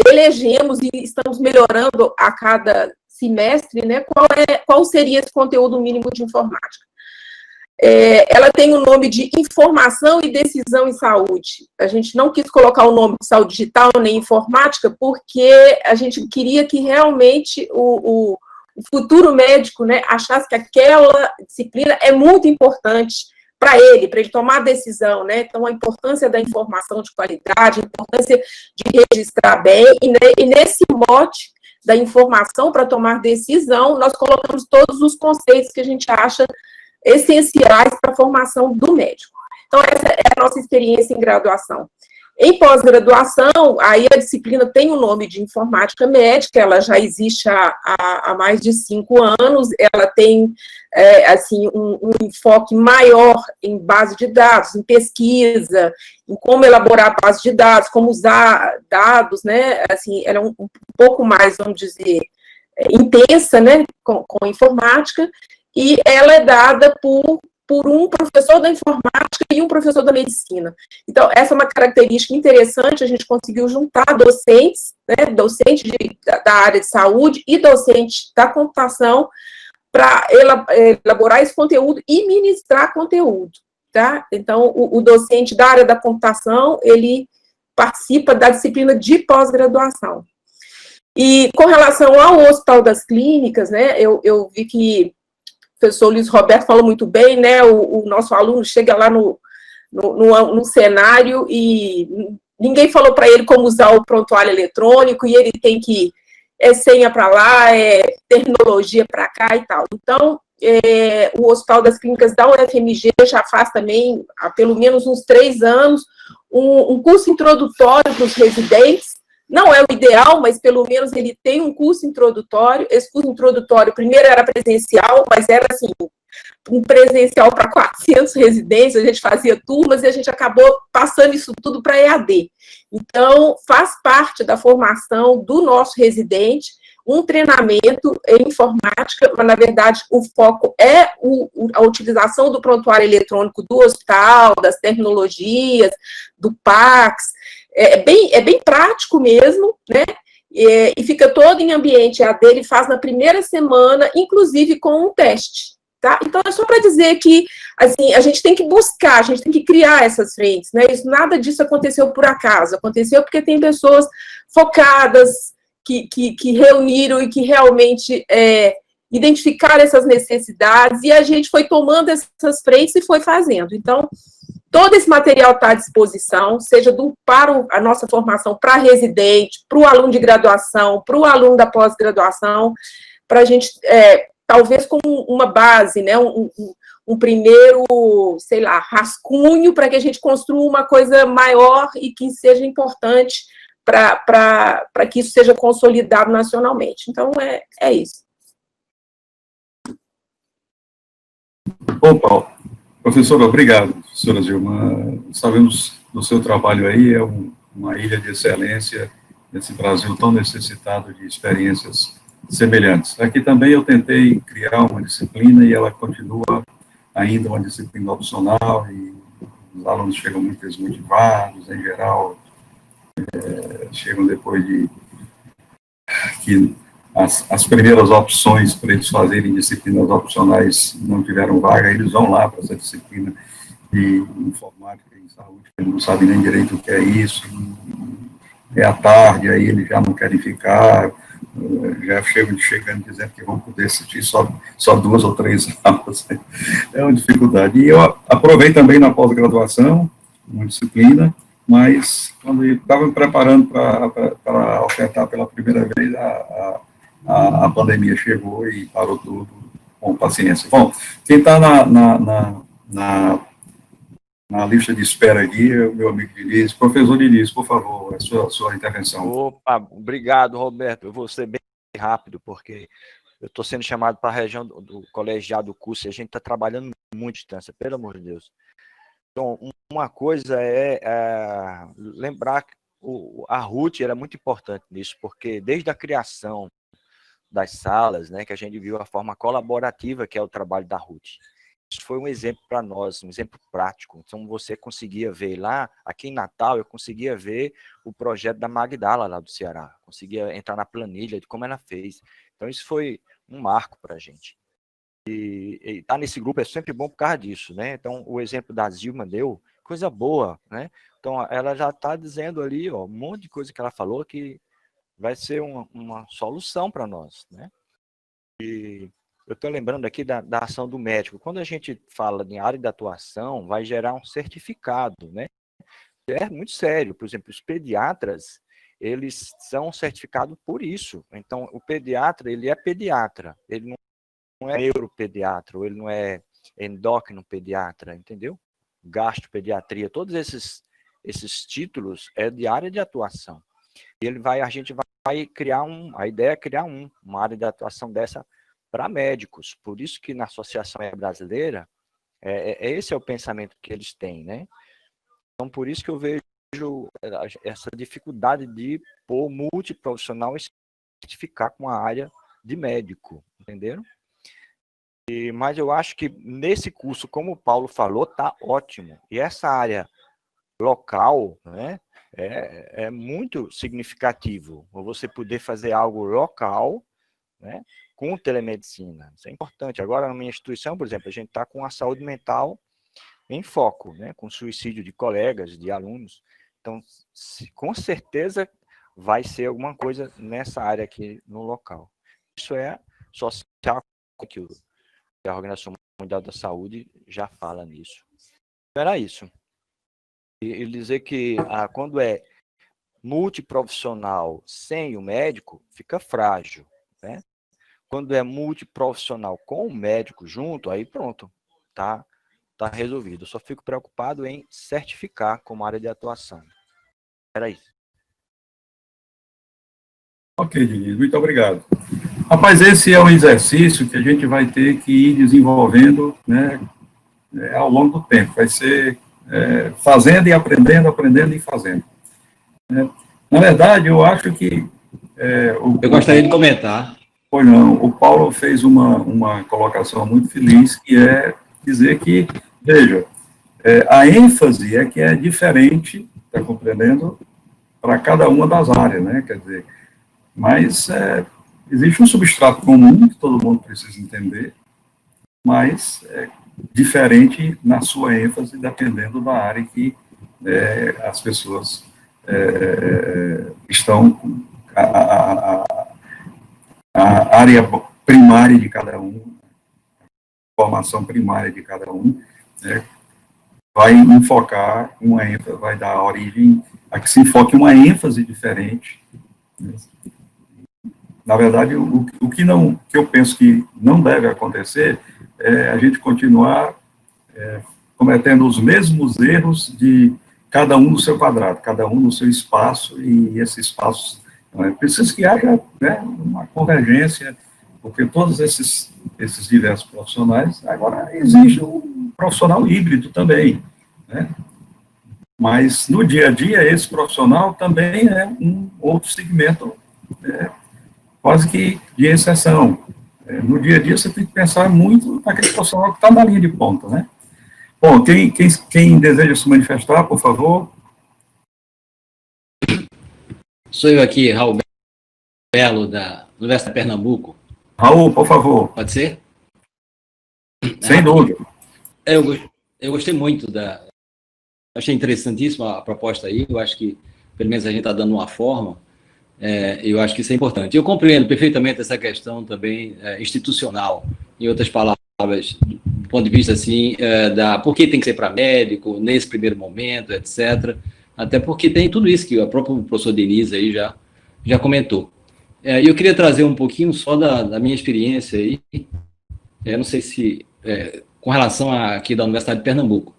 elegemos e estamos melhorando a cada semestre, né, qual seria esse conteúdo mínimo de informática. Ela tem o nome de Informação e Decisão em Saúde. A gente não quis colocar o nome de saúde digital nem informática, porque a gente queria que realmente o futuro médico, né, achasse que aquela disciplina é muito importante para ele tomar decisão, né? Então, a importância da informação de qualidade, a importância de registrar bem, e nesse mote da informação para tomar decisão, nós colocamos todos os conceitos que a gente acha essenciais para a formação do médico. Então, essa é a nossa experiência em graduação. Em pós-graduação, aí a disciplina tem o nome de Informática Médica, ela já existe há mais de 5 anos, ela tem, assim, um enfoque maior em base de dados, em pesquisa, em como elaborar base de dados, como usar dados, né, assim, ela é um pouco mais, vamos dizer, intensa, né, com informática, e ela é dada por um professor da informática e um professor da medicina. Então, essa é uma característica interessante, a gente conseguiu juntar docentes, né, docente da área de saúde e docente da computação, para elaborar esse conteúdo e ministrar conteúdo, tá? Então, o docente da área da computação, ele participa da disciplina de pós-graduação. E com relação ao Hospital das Clínicas, né, eu vi que o professor Luiz Roberto falou muito bem, né, o nosso aluno chega lá no cenário e ninguém falou para ele como usar o prontuário eletrônico, e ele tem que, senha para lá, terminologia para cá e tal. Então, o Hospital das Clínicas da UFMG já faz também, há pelo menos uns 3 anos, um curso introdutório para os residentes. Não é o ideal, mas pelo menos ele tem um curso introdutório. Esse curso introdutório, primeiro era presencial, mas era assim, um presencial para 400 residentes, a gente fazia turmas e a gente acabou passando isso tudo para EAD. Então, faz parte da formação do nosso residente um treinamento em informática, mas, na verdade, o foco é a utilização do prontuário eletrônico do hospital, das tecnologias, do PACS. É bem prático mesmo, né? E fica todo em ambiente EAD, ele faz na primeira semana, inclusive com um teste, tá? Então, é só para dizer que, assim, a gente tem que buscar, a gente tem que criar essas frentes, né? Nada disso aconteceu por acaso, aconteceu porque tem pessoas focadas, que reuniram e que realmente identificaram essas necessidades, e a gente foi tomando essas frentes e foi fazendo. Então, todo esse material está à disposição, seja para a nossa formação para residente, para o aluno de graduação, para o aluno da pós-graduação, para a gente, talvez com uma base, né, um primeiro, sei lá, rascunho, para que a gente construa uma coisa maior e que seja importante para que isso seja consolidado nacionalmente. Então, é isso. Bom, Paulo. Professora, obrigado, professora Gilma. Sabemos do seu trabalho aí, é uma ilha de excelência nesse Brasil tão necessitado de experiências semelhantes. Aqui também eu tentei criar uma disciplina e ela continua ainda uma disciplina opcional, e os alunos chegam muito desmotivados, em geral, chegam depois de que as primeiras opções para eles fazerem disciplinas opcionais não tiveram vaga, eles vão lá para essa disciplina de informática e saúde, eles não sabem nem direito o que é isso, é à tarde, aí eles já não querem ficar, já chegando dizendo que vão poder assistir só 2 ou 3 aulas. É uma dificuldade. E eu aprovei também na pós-graduação, uma disciplina, mas quando eu estava me preparando para ofertar pela primeira vez, a pandemia chegou e parou tudo, com paciência. Bom, quem está na lista de espera aqui, o meu amigo Diniz. Professor Diniz, por favor, a sua intervenção. Opa, obrigado, Roberto. Eu vou ser bem rápido, porque eu estou sendo chamado para a região do colegiado do curso e a gente está trabalhando muito distância, pelo amor de Deus. Então, uma coisa é lembrar que a RUT era muito importante nisso, porque desde a criação das salas, né, que a gente viu a forma colaborativa que é o trabalho da RUT. Isso foi um exemplo para nós, um exemplo prático. Então, você conseguia ver lá, aqui em Natal, eu conseguia ver o projeto da Magdala, lá do Ceará. Conseguia entrar na planilha de como ela fez. Então, isso foi um marco para a gente. E estar nesse grupo é sempre bom por causa disso, né? Então, o exemplo da Zilma deu, coisa boa, né? Então, ela já está dizendo ali, ó, um monte de coisa que ela falou que vai ser uma solução para nós, né? E eu estou lembrando aqui da ação do médico. Quando a gente fala em área de atuação, vai gerar um certificado, né? É muito sério. Por exemplo, os pediatras, eles são certificados por isso. Então, o pediatra, ele é pediatra. Ele não é neuropediatra, ou ele não é endócrino pediatra, entendeu? Gastropediatria, todos esses títulos é de área de atuação. E a gente vai criar a ideia é criar uma área de atuação dessa para médicos. Por isso que na Associação Brasileira, esse é o pensamento que eles têm, né? Então, por isso que eu vejo essa dificuldade de pôr multiprofissional e certificar com a área de médico, entenderam? Mas eu acho que nesse curso, como o Paulo falou, tá ótimo. E essa área local, né, é muito significativo. Você poder fazer algo local, né, com telemedicina. Isso é importante. Agora, na minha instituição, por exemplo, a gente está com a saúde mental em foco, né, com suicídio de colegas, de alunos. Então, com certeza vai ser alguma coisa nessa área aqui no local. Isso é social, que a Organização Mundial da Saúde já fala nisso. Era isso. E dizer que quando é multiprofissional sem o médico, fica frágil, né? Quando é multiprofissional com o médico junto, aí pronto, tá resolvido. Eu só fico preocupado em certificar como área de atuação. Era isso. Ok, Diniz, muito obrigado. Rapaz, esse é um exercício que a gente vai ter que ir desenvolvendo, né, ao longo do tempo. Vai ser fazendo e aprendendo, aprendendo e fazendo. Na verdade, eu acho que... eu gostaria de comentar. Pois não, o Paulo fez uma colocação muito feliz, que é dizer que, veja, a ênfase é que é diferente, está compreendendo, para cada uma das áreas, né? Quer dizer, mas existe um substrato comum que todo mundo precisa entender, mas é diferente na sua ênfase, dependendo da área que as pessoas estão... A área primária de cada um, a formação primária de cada um, vai enfocar uma ênfase, vai dar origem a que se enfoque uma ênfase diferente. Na verdade, o que eu penso que não deve acontecer é a gente continuar cometendo os mesmos erros de cada um no seu quadrado, cada um no seu espaço, e esse espaço precisa que haja, né, uma convergência, porque todos esses diversos profissionais, agora existe um profissional híbrido também, né? Mas no dia a dia esse profissional também é um outro segmento, quase que de exceção. No dia a dia você tem que pensar muito naquele profissional que está na linha de ponta, né? Bom, quem deseja se manifestar, por favor. Sou eu aqui, Raul Belo, da Universidade de Pernambuco. Raul, por favor. Pode ser? Sem dúvida. Eu gostei muito achei interessantíssima a proposta aí. Eu acho que o pelo menos a gente está dando uma forma, eu acho que isso é importante. Eu compreendo perfeitamente essa questão também institucional, em outras palavras, do ponto de vista assim, por que tem que ser para médico, nesse primeiro momento, etc. Até porque tem tudo isso que o próprio professor Denise aí já comentou. E eu queria trazer um pouquinho só da minha experiência aí, não sei se, com relação aqui da Universidade de Pernambuco.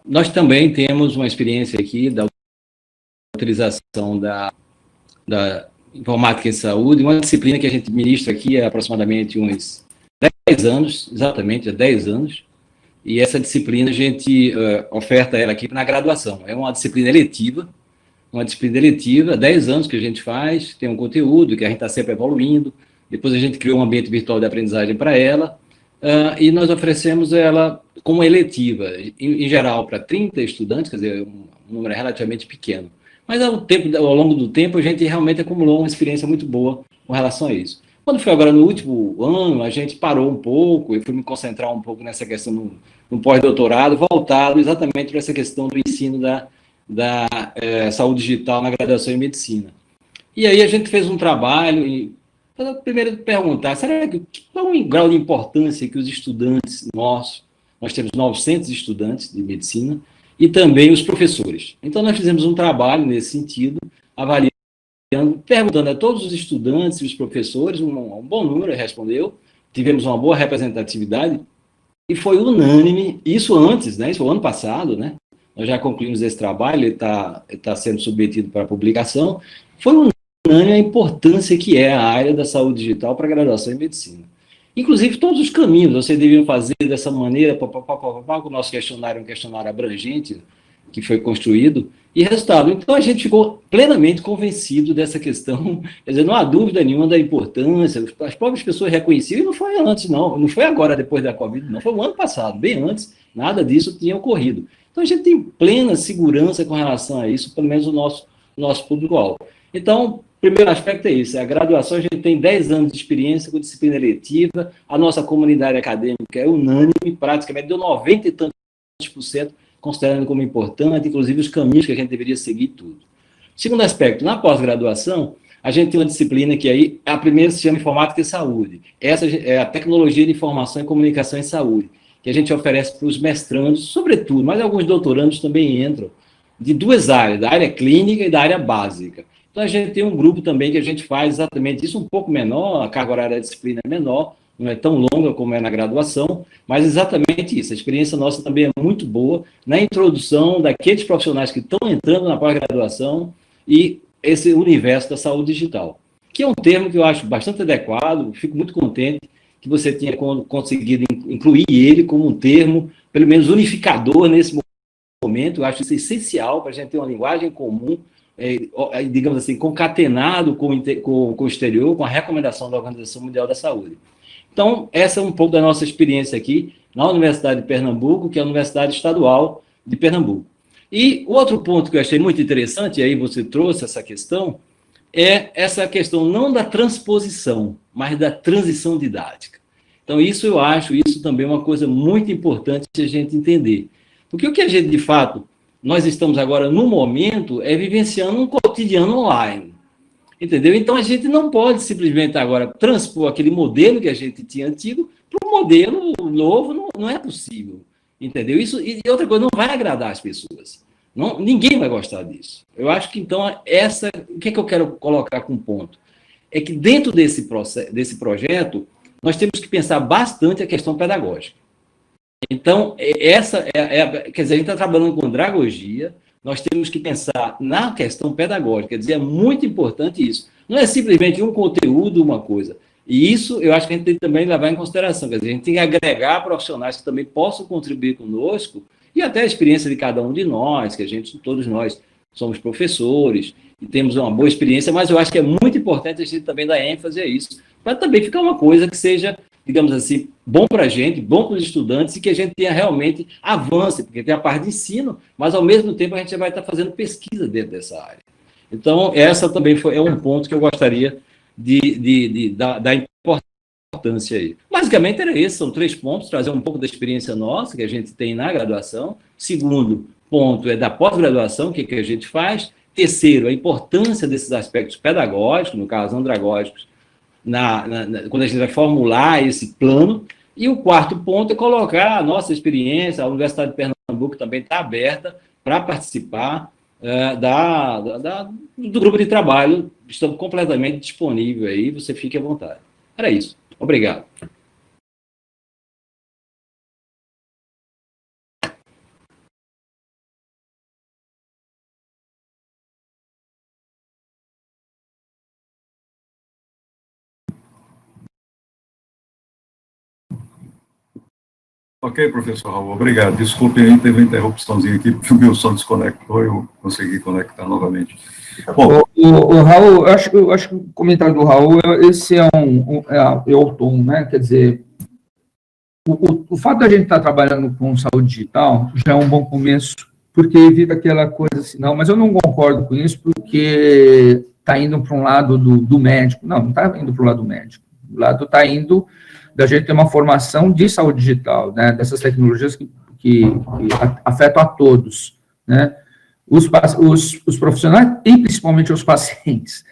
Nós também temos uma experiência aqui da utilização da informática em saúde, uma disciplina que a gente ministra aqui há aproximadamente uns 10 anos, exatamente, há 10 anos, e essa disciplina a gente oferta ela aqui na graduação. É uma disciplina eletiva, 10 anos que a gente faz, tem um conteúdo que a gente está sempre evoluindo, depois a gente criou um ambiente virtual de aprendizagem para ela, e nós oferecemos ela como eletiva, em geral, para 30 estudantes, quer dizer, um número relativamente pequeno. Mas ao longo do tempo, a gente realmente acumulou uma experiência muito boa com relação a isso. Quando foi agora no último ano, a gente parou um pouco, eu fui me concentrar um pouco nessa questão no pós-doutorado, voltado exatamente para essa questão do ensino da saúde digital na graduação em medicina. E aí a gente fez um trabalho, e primeiro perguntar, será que qual é o grau de importância que os estudantes nós temos 900 estudantes de medicina, e também os professores. Então, nós fizemos um trabalho nesse sentido, avaliando, perguntando a todos os estudantes e os professores, um bom número respondeu, tivemos uma boa representatividade, e foi unânime, isso antes, né, isso foi o ano passado, né, nós já concluímos esse trabalho, ele está sendo submetido para publicação, foi unânime a importância que é a área da saúde digital para a graduação em medicina. Inclusive, todos os caminhos vocês deviam fazer dessa maneira, com o nosso questionário é um questionário abrangente, que foi construído, e resultado. Então, a gente ficou plenamente convencido dessa questão, quer dizer, não há dúvida nenhuma da importância, as próprias pessoas reconheciam, e não foi antes, não foi agora, depois da Covid, não, foi o ano passado, bem antes, nada disso tinha ocorrido. Então, a gente tem plena segurança com relação a isso, pelo menos o nosso público-alvo. Então, o primeiro aspecto é isso, a graduação, a gente tem 10 anos de experiência com disciplina eletiva, a nossa comunidade acadêmica é unânime, praticamente deu 90 e tantos%, considerando como importante, inclusive os caminhos que a gente deveria seguir tudo. Segundo aspecto, na pós-graduação, a gente tem uma disciplina que aí, a primeira se chama Informática e Saúde, essa é a Tecnologia de Informação e Comunicação em Saúde, que a gente oferece para os mestrandos, sobretudo, mas alguns doutorandos também entram, de duas áreas, da área clínica e da área básica. Então, a gente tem um grupo também que a gente faz exatamente isso, um pouco menor, a carga horária da disciplina é menor, não é tão longa como é na graduação, mas exatamente isso, a experiência nossa também é muito boa na introdução daqueles profissionais que estão entrando na pós-graduação e esse universo da saúde digital, que é um termo que eu acho bastante adequado, fico muito contente que você tenha conseguido incluir ele como um termo, pelo menos unificador nesse momento, eu acho isso essencial para a gente ter uma linguagem comum, digamos assim, concatenado com o exterior, com a recomendação da Organização Mundial da Saúde. Então, essa é um pouco da nossa experiência aqui na Universidade de Pernambuco, que é a Universidade Estadual de Pernambuco. E o outro ponto que eu achei muito interessante, e aí você trouxe essa questão, é essa questão não da transposição, mas da transição didática. Então, isso eu acho, isso também é uma coisa muito importante a gente entender. Porque o que a gente, de fato, nós estamos agora, no momento, é vivenciando um cotidiano online. Entendeu? Então, a gente não pode simplesmente agora transpor aquele modelo que a gente tinha antigo para um modelo novo, não é possível. Entendeu? Isso, e outra coisa, não vai agradar as pessoas. Não, ninguém vai gostar disso. Eu acho que, então, o que é que eu quero colocar com ponto? É que dentro desse projeto, nós temos que pensar bastante a questão pedagógica. Então, quer dizer, a gente está trabalhando com andragogia, nós temos que pensar na questão pedagógica, quer dizer, é muito importante isso. Não é simplesmente um conteúdo, uma coisa. E isso, eu acho que a gente tem que também levar em consideração, quer dizer, a gente tem que agregar profissionais que também possam contribuir conosco, e até a experiência de cada um de nós, que todos nós somos professores, e temos uma boa experiência, mas eu acho que é muito importante a gente também dar ênfase a isso, para também ficar uma coisa que seja, digamos assim, bom para a gente, bom para os estudantes, e que a gente tenha realmente avance, porque tem a parte de ensino, mas ao mesmo tempo a gente vai estar fazendo pesquisa dentro dessa área. Então, essa também é um ponto que eu gostaria da importância aí. Basicamente era esse, são 3 pontos, trazer um pouco da experiência nossa, que a gente tem na graduação. Segundo ponto é da pós-graduação, o que a gente faz. Terceiro, a importância desses aspectos pedagógicos, no caso andragógicos, quando a gente vai formular esse plano. E o quarto ponto é colocar a nossa experiência, a Universidade de Pernambuco também está aberta para participar do grupo de trabalho. Estamos completamente disponíveis aí, você fique à vontade. Era isso. Obrigado. Ok, professor Raul, obrigado. Desculpe aí, teve uma interrupçãozinha aqui, porque o meu som desconectou e eu consegui conectar novamente. Bom, o Raul, eu acho que o comentário do Raul, esse é o tom, né? Quer dizer, o fato da gente estar trabalhando com saúde digital já é um bom começo, porque evita aquela coisa assim, não, mas eu não concordo com isso, porque está indo para um lado do médico. Não está indo para o lado médico. O lado está indo da gente ter uma formação de saúde digital, né, dessas tecnologias que afetam a todos, né, os profissionais e principalmente os pacientes.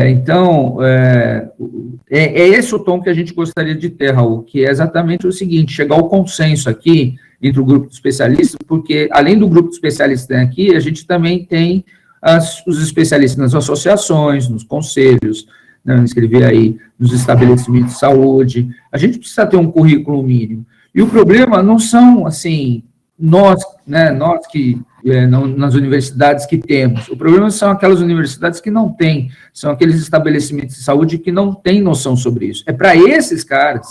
Então, é esse o tom que a gente gostaria de ter, Raul, que é exatamente o seguinte: chegar ao consenso aqui entre o grupo de especialistas, porque além do grupo de especialistas aqui, a gente também tem os especialistas nas associações, nos conselhos, né, escrever aí, nos estabelecimentos de saúde. A gente precisa ter um currículo mínimo. E o problema não são, assim, nós que, nas universidades que temos. O problema são aquelas universidades que não têm, são aqueles estabelecimentos de saúde que não têm noção sobre isso. É para esses caras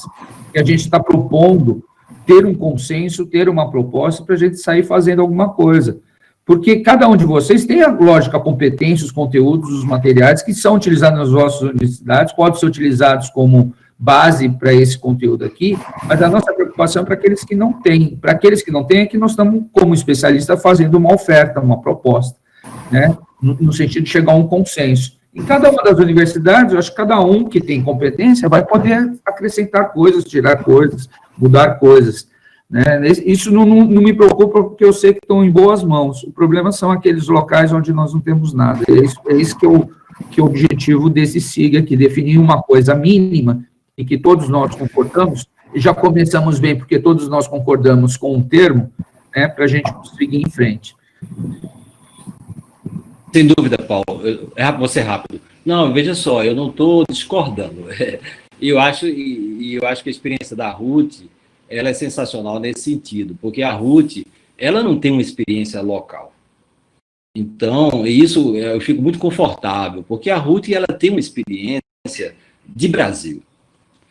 que a gente está propondo ter um consenso, ter uma proposta para a gente sair fazendo alguma coisa. Porque cada um de vocês tem, lógico, a competência, os conteúdos, os materiais que são utilizados nas vossas universidades, podem ser utilizados como base para esse conteúdo aqui, mas a nossa preocupação é para aqueles que não têm. Para aqueles que não têm, é que nós estamos, como especialista, fazendo uma oferta, uma proposta, né, no sentido de chegar a um consenso. Em cada uma das universidades, eu acho que cada um que tem competência vai poder acrescentar coisas, tirar coisas, mudar coisas. Né? Isso não me preocupa, porque eu sei que estão em boas mãos. O problema são aqueles locais onde nós não temos nada. É isso que é o objetivo desse SIG aqui, definir uma coisa mínima e que todos nós concordamos, e já começamos bem, porque todos nós concordamos com um termo, né, para a gente seguir em frente. Sem dúvida, Paulo. Vou ser rápido. Não, veja só, eu não estou discordando. Eu acho que a experiência da Ruth, ela é sensacional nesse sentido, porque a Ruth, ela não tem uma experiência local. Então, isso eu fico muito confortável, porque a Ruth, ela tem uma experiência de Brasil,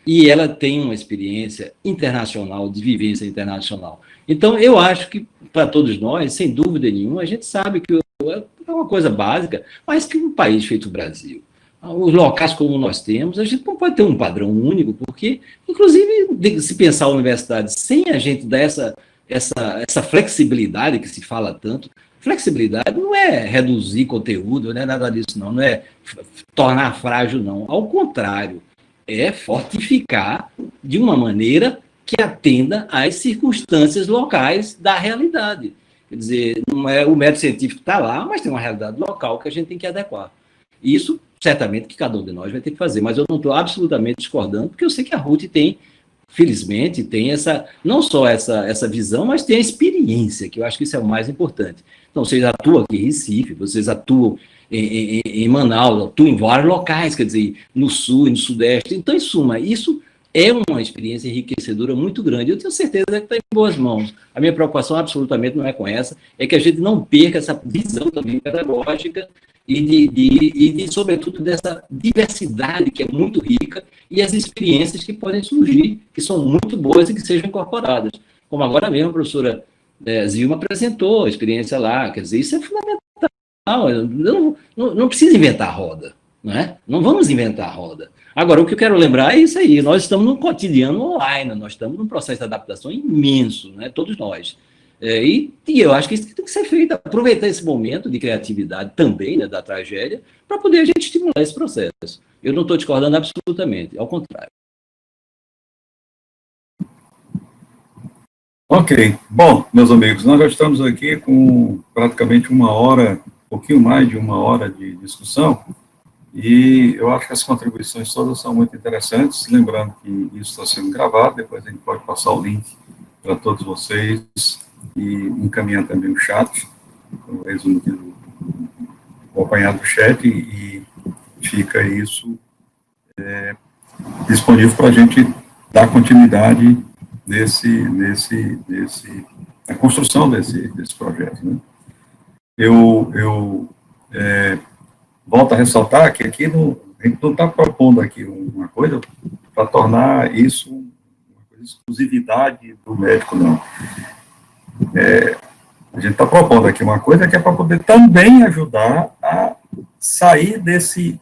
e ela tem uma experiência internacional, de vivência internacional. Então, eu acho que, para todos nós, sem dúvida nenhuma, a gente sabe que é uma coisa básica, mas que um país feito o Brasil, os locais como nós temos, a gente não pode ter um padrão único, porque, inclusive, se pensar a universidade sem a gente dar essa flexibilidade que se fala tanto, flexibilidade não é reduzir conteúdo, não é nada disso, não é tornar frágil, não. Ao contrário, é fortificar de uma maneira que atenda às circunstâncias locais da realidade. Quer dizer, não é o método científico está lá, mas tem uma realidade local que a gente tem que adequar. Isso, certamente, que cada um de nós vai ter que fazer, mas eu não estou absolutamente discordando, porque eu sei que a Ruth tem, felizmente, tem não só essa visão, mas tem a experiência, que eu acho que isso é o mais importante. Então, vocês atuam aqui em Recife, vocês atuam em Manaus, atuam em vários locais, quer dizer, no Sul e no Sudeste. Então, em suma, isso é uma experiência enriquecedora muito grande. Eu tenho certeza que está em boas mãos. A minha preocupação absolutamente não é com essa, é que a gente não perca essa visão também pedagógica e sobretudo, dessa diversidade que é muito rica e as experiências que podem surgir, que são muito boas e que sejam incorporadas. Como agora mesmo a professora Zilma apresentou a experiência lá, quer dizer, isso é fundamental. Não precisa inventar a roda, não é? Não vamos inventar a roda. Agora, o que eu quero lembrar é isso aí, nós estamos num cotidiano online, nós estamos num processo de adaptação imenso, né? Todos nós. E eu acho que isso tem que ser feito, aproveitar esse momento de criatividade também, né, da tragédia, para poder a gente estimular esse processo. Eu não estou discordando absolutamente, ao contrário. Ok. Bom, meus amigos, nós já estamos aqui com praticamente 1 hora pouquinho mais de 1 hora de discussão, e eu acho que as contribuições todas são muito interessantes, lembrando que isso está sendo gravado, depois a gente pode passar o link para todos vocês e encaminhar também o chat, o resumo aqui acompanhado do chat, e fica isso disponível para a gente dar continuidade na construção desse projeto, né? Eu volto a ressaltar que aqui a gente não está propondo aqui uma coisa para tornar isso uma coisa de exclusividade do médico, não. A gente está propondo aqui uma coisa que é para poder também ajudar a sair dessa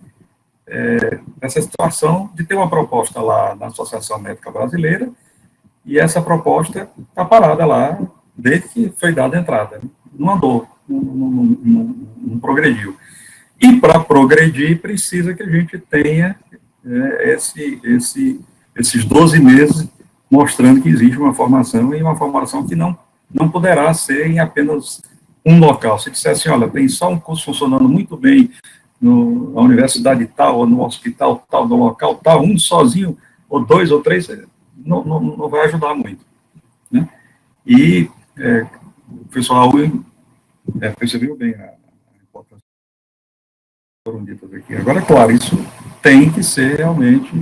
situação de ter uma proposta lá na Associação Médica Brasileira, e essa proposta está parada lá desde que foi dada a entrada. Não andou, não progrediu. E para progredir, precisa que a gente tenha esses 12 meses mostrando que existe uma formação, e uma formação que não poderá ser em apenas um local. Se disser assim, olha, tem só um curso funcionando muito bem na universidade tal, ou no hospital tal, no local tal, um sozinho, ou 2 ou 3, não vai ajudar muito, né? E o pessoal percebeu bem a importância que foram ditas aqui. Agora, claro, isso tem que ser realmente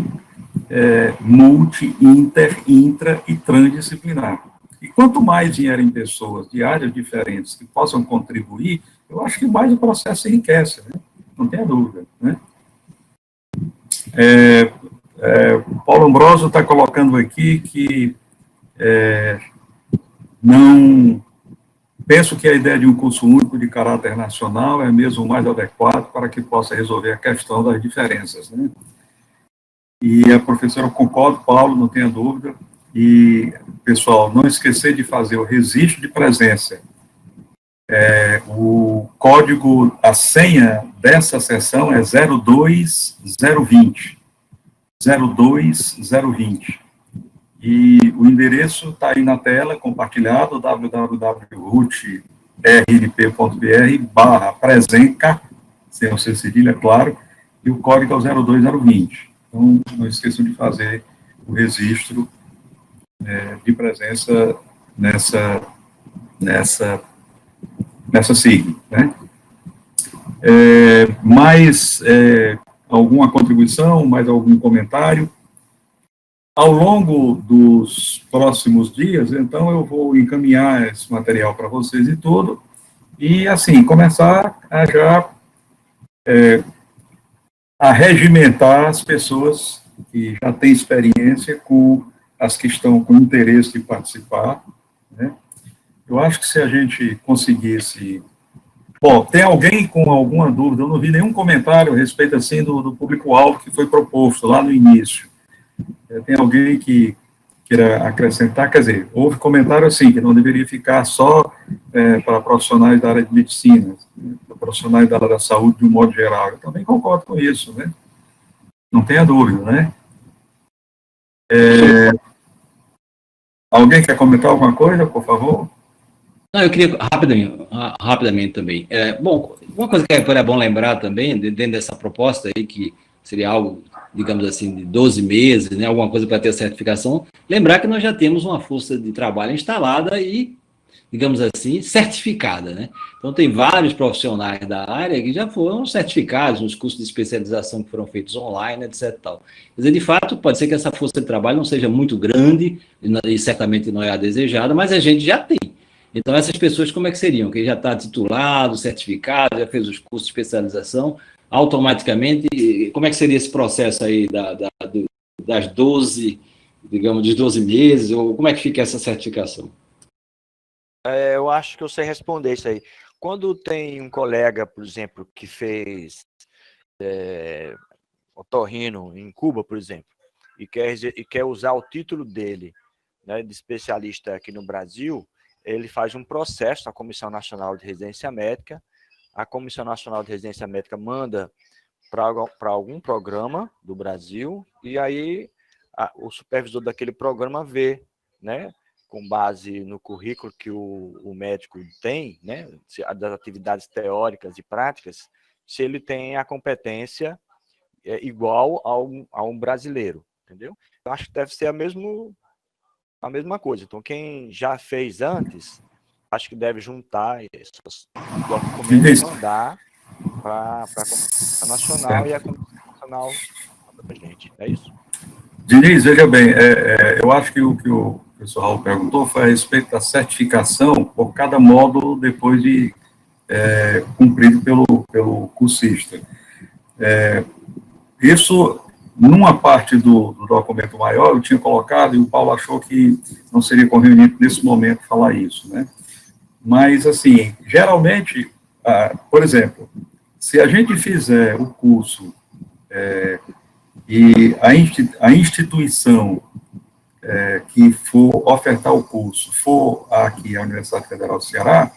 multi, intra e transdisciplinar. E quanto mais vierem pessoas de áreas diferentes que possam contribuir, eu acho que mais o processo se enriquece, né? Não tenha dúvida, né? O Paulo Ambrosio está colocando aqui que não penso que a ideia de um curso único de caráter nacional é mesmo o mais adequado para que possa resolver a questão das diferenças, né? E a professora, concordo, Paulo, não tenha dúvida. E, pessoal, não esquecer de fazer o registro de presença. O código, a senha dessa sessão é 02020. 02020. E o endereço está aí na tela, compartilhado, www.rnp.br/presenca, sem o C cedilha, é claro, e o código é o 02020. Então, não esqueçam de fazer o registro de presença nessa sigla, né? Mais alguma contribuição, mais algum comentário? Ao longo dos próximos dias, então, eu vou encaminhar esse material para vocês e tudo, e, assim, começar a já a regimentar as pessoas que já têm experiência com as que estão com interesse de participar, né? Eu acho que se a gente conseguisse... Bom, tem alguém com alguma dúvida? Eu não vi nenhum comentário a respeito, assim, do público-alvo que foi proposto lá no início. Tem alguém que queira acrescentar? Quer dizer, houve comentário, assim, que não deveria ficar só para profissionais da área de medicina, para profissionais da área da saúde de um modo geral. Eu também concordo com isso, né? Não tenha dúvida, né? Alguém quer comentar alguma coisa, por favor? Não, eu queria rapidamente também. Bom, uma coisa que é bom lembrar também, dentro dessa proposta aí, que seria algo, digamos assim, de 12 meses, né, alguma coisa para ter certificação, lembrar que nós já temos uma força de trabalho instalada e, digamos assim, certificada, né? Então, tem vários profissionais da área que já foram certificados nos cursos de especialização que foram feitos online, etc. Tal. Quer dizer, de fato, pode ser que essa força de trabalho não seja muito grande e certamente não é a desejada, mas a gente já tem. Então, essas pessoas, como é que seriam? Quem já está titulado, certificado, já fez os cursos de especialização, automaticamente, como é que seria esse processo aí das 12, digamos, dos 12 meses, ou como é que fica essa certificação? Eu acho que eu sei responder isso aí. Quando tem um colega, por exemplo, que fez otorrino em Cuba, por exemplo, e quer usar o título dele, né, de especialista aqui no Brasil, ele faz um processo na Comissão Nacional de Residência Médica. A Comissão Nacional de Residência Médica manda para algum programa do Brasil, e aí o supervisor daquele programa vê, né, com base no currículo que o médico tem, né, das atividades teóricas e práticas, se ele tem a competência igual a um brasileiro, entendeu? Eu acho que deve ser a mesma coisa. Então, quem já fez antes, acho que deve juntar esses documentos e mandar para a Comissão Nacional, e a Comissão Nacional manda para a gente. É isso? Diniz, veja bem, eu acho que o que o professor Raul perguntou foi a respeito da certificação por cada módulo depois de cumprido pelo cursista. Isso, numa parte do documento maior, eu tinha colocado, e o Paulo achou que não seria conveniente nesse momento falar isso, né? Mas, assim, geralmente, por exemplo, se a gente fizer o curso e a instituição que for ofertar o curso for aqui a Universidade Federal do Ceará,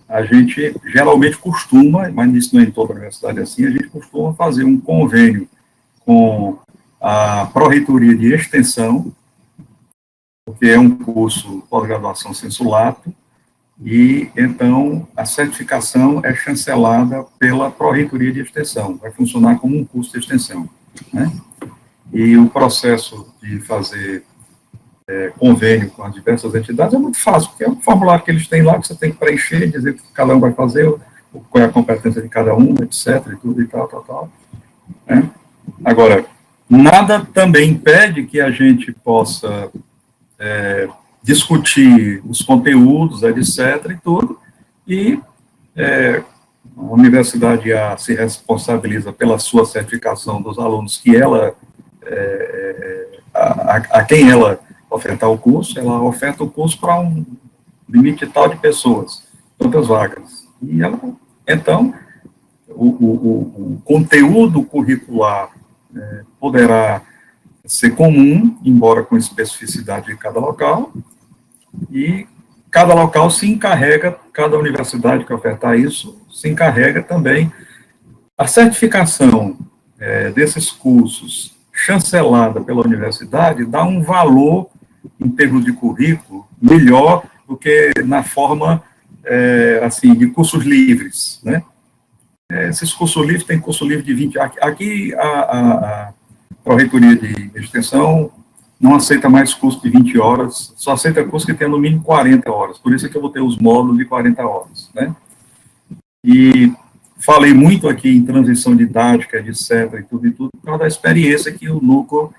a gente geralmente costuma, mas isso não é em toda a universidade assim, a gente costuma fazer um convênio com a Pró-Reitoria de Extensão, porque é um curso pós-graduação sensu lato, e então a certificação é chancelada pela Pró-Reitoria de Extensão, vai funcionar como um curso de extensão, né? E o processo de fazer convênio com as diversas entidades é muito fácil, porque é um formulário que eles têm lá, que você tem que preencher, dizer o que cada um vai fazer, qual é a competência de cada um, etc, e tudo e tal, né? Agora, nada também impede que a gente possa discutir os conteúdos, etc, e tudo, e a universidade se responsabiliza pela sua certificação dos alunos que ela, a quem ela ofertar o curso, ela oferta o curso para um limite tal de pessoas, tantas vagas. E ela, então, o conteúdo curricular poderá ser comum, embora com especificidade de cada local, e cada local se encarrega, cada universidade que ofertar isso, se encarrega também. A certificação desses cursos chancelada pela universidade dá um valor, em termos de currículo, melhor do que na forma, assim, de cursos livres, né? Esses cursos livres, tem curso livre de 20... Aqui, a Pró-Reitoria de Extensão não aceita mais curso de 20 horas, só aceita curso que tenha no mínimo 40 horas, por isso é que eu vou ter os módulos de 40 horas, né? E falei muito aqui em transição didática, etc, e tudo, por causa da experiência que o núcleo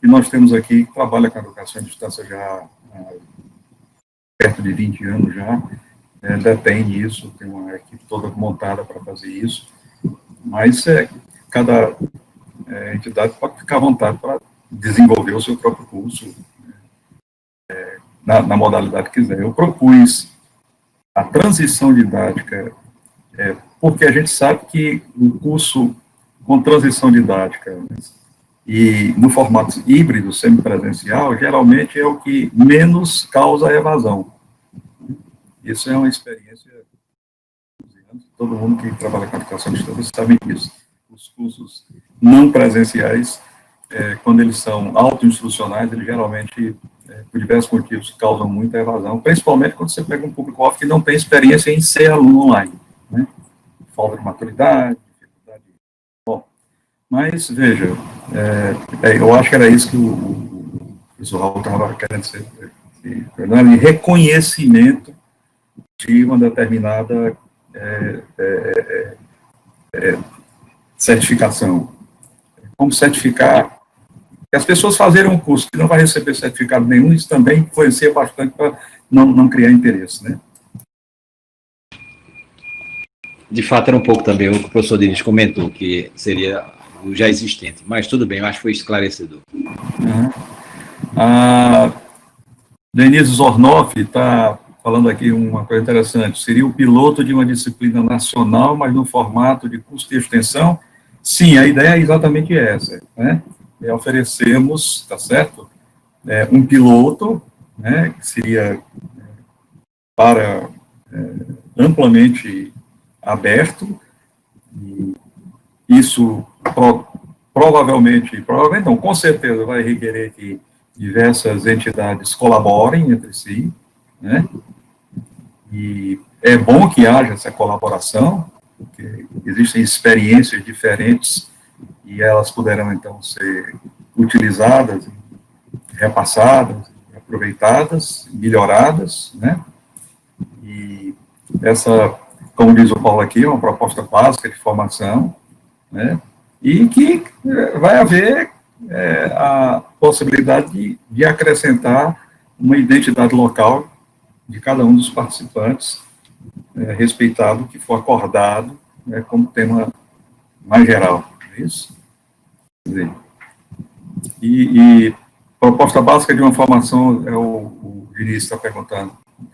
que nós temos aqui, que trabalha com a educação à distância já há perto de 20 anos já, detém isso, tem uma equipe toda montada para fazer isso, mas cada entidade pode ficar à vontade para desenvolver o seu próprio curso na modalidade que quiser. Eu propus a transição didática porque a gente sabe que o curso com transição didática e no formato híbrido, semipresencial, geralmente é o que menos causa evasão. Isso é uma experiência, todo mundo que trabalha com educação à distância sabe disso. Os cursos não presenciais, quando eles são autoinstrucionais, eles geralmente, por diversos motivos, causam muita evasão, principalmente quando você pega um público-alvo que não tem experiência em ser aluno online, né? Falta de maturidade, dificuldade. Bom, mas, veja, eu acho que era isso que o professor Raul estava querendo dizer, de reconhecimento de uma determinada certificação. Como certificar, as pessoas fazerem um curso que não vai receber certificado nenhum, isso também influencia bastante para não criar interesse, né? De fato, era um pouco também o que o professor Diniz comentou, que seria o já existente, mas tudo bem, eu acho que foi esclarecedor. A Denise Zornoff está falando aqui uma coisa interessante, seria o piloto de uma disciplina nacional, mas no formato de curso de extensão? Sim, a ideia é exatamente essa, né? Oferecemos, tá certo? Um piloto, né, que seria para amplamente aberto, e isso provavelmente não, com certeza vai requerer que diversas entidades colaborem entre si, né? E é bom que haja essa colaboração, porque existem experiências diferentes e elas poderão, então, ser utilizadas, repassadas, aproveitadas, melhoradas, né? E essa, como diz o Paulo aqui, é uma proposta básica de formação, né? E que vai haver a possibilidade de acrescentar uma identidade local de cada um dos participantes, respeitado o que for acordado, né, como tema mais geral, é isso? Quer dizer, e proposta básica de uma formação, o Vinícius está perguntando,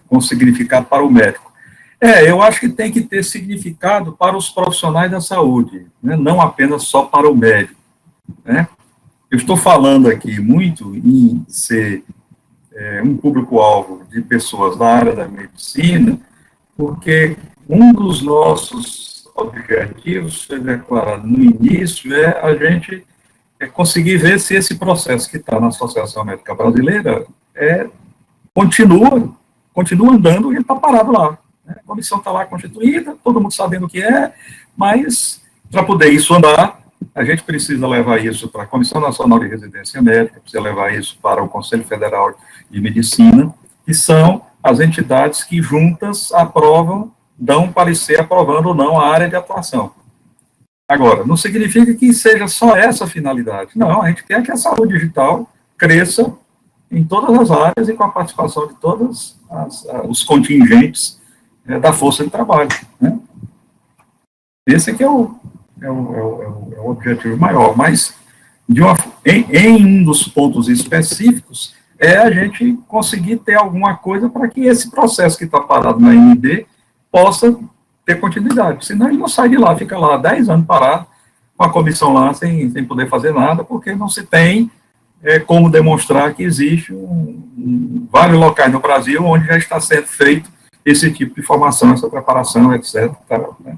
com significado para o médico. Eu acho que tem que ter significado para os profissionais da saúde, né, não apenas só para o médico, né? Eu estou falando aqui muito em ser um público-alvo de pessoas da área da medicina, porque um dos nossos objetivos, foi declarado no início, a gente conseguir ver se esse processo que está na Associação Médica Brasileira continua andando e está parado lá. Né? A comissão está lá constituída, todo mundo sabendo o que é, mas para poder isso andar, a gente precisa levar isso para a Comissão Nacional de Residência Médica, precisa levar isso para o Conselho Federal de Medicina, que são as entidades que juntas aprovam, dão parecer aprovando ou não a área de atuação. Agora, não significa que seja só essa a finalidade. Não, a gente quer que a saúde digital cresça em todas as áreas e com a participação de todos os contingentes da força de trabalho. Né? Esse aqui é o objetivo maior, mas em um dos pontos específicos a gente conseguir ter alguma coisa para que esse processo que está parado na AMB possa ter continuidade, senão ele não sai de lá, fica lá 10 anos parado, com a comissão lá sem poder fazer nada, porque não se tem como demonstrar que existe vários locais no Brasil onde já está sendo feito esse tipo de formação, essa preparação, etc. Né?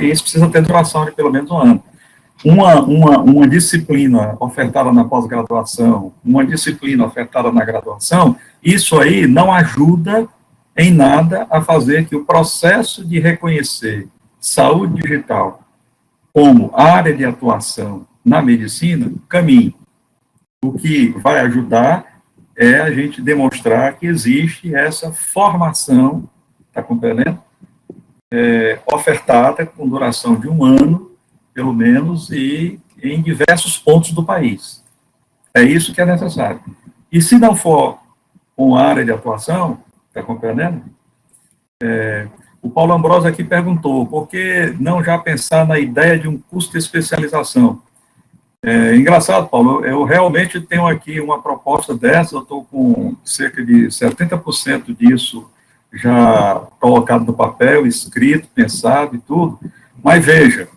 Isso precisa ter duração de pelo menos um ano. Uma disciplina ofertada na pós-graduação, uma disciplina ofertada na graduação, isso aí não ajuda em nada a fazer que o processo de reconhecer saúde digital como área de atuação na medicina caminhe. O que vai ajudar é a gente demonstrar que existe essa formação, está compreendendo? Ofertada com duração de um ano, pelo menos, e em diversos pontos do país. É isso que é necessário. E se não for uma área de atuação, está compreendendo? O Paulo Ambrosio aqui perguntou, por que não já pensar na ideia de um curso de especialização? Engraçado, Paulo, eu realmente tenho aqui uma proposta dessa, eu estou com cerca de 70% disso já colocado no papel, escrito, pensado e tudo, mas veja,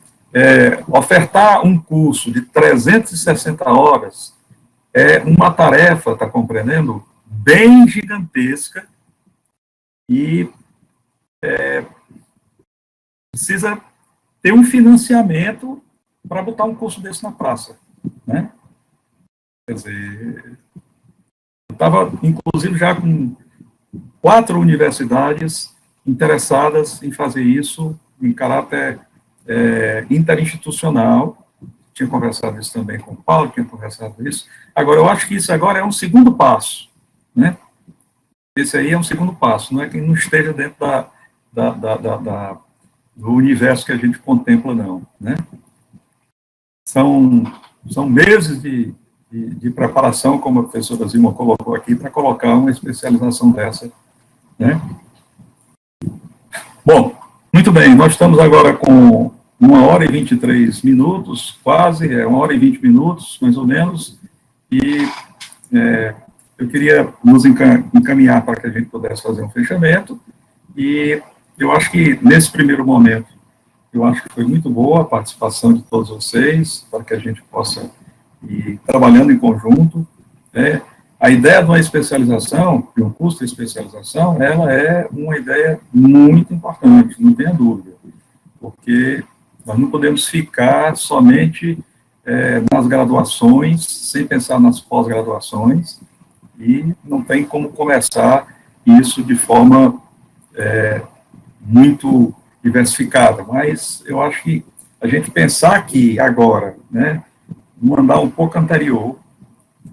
ofertar um curso de 360 horas é uma tarefa, está compreendendo, bem gigantesca e precisa ter um financiamento para botar um curso desse na praça, né? Quer dizer, eu estava, inclusive, já com 4 universidades interessadas em fazer isso em caráter interinstitucional. Tinha conversado isso também com o Paulo, tinha conversado isso. Agora, eu acho que isso agora é um segundo passo, né? Esse aí é um segundo passo, não é que não esteja dentro do universo que a gente contempla, não, né? São meses de preparação, como a professora Zilma colocou aqui, para colocar uma especialização dessa, né? Bom, muito bem, nós estamos agora com 1h23, quase, 1h20, mais ou menos, e eu queria nos encaminhar para que a gente pudesse fazer um fechamento, e eu acho que, nesse primeiro momento, eu acho que foi muito boa a participação de todos vocês, para que a gente possa ir trabalhando em conjunto. A ideia de uma especialização, de um curso de especialização, ela é uma ideia muito importante, não tenha dúvida, porque nós não podemos ficar somente nas graduações, sem pensar nas pós-graduações, e não tem como começar isso de forma muito diversificada. Mas eu acho que a gente pensar que agora, né, mandar um pouco anterior,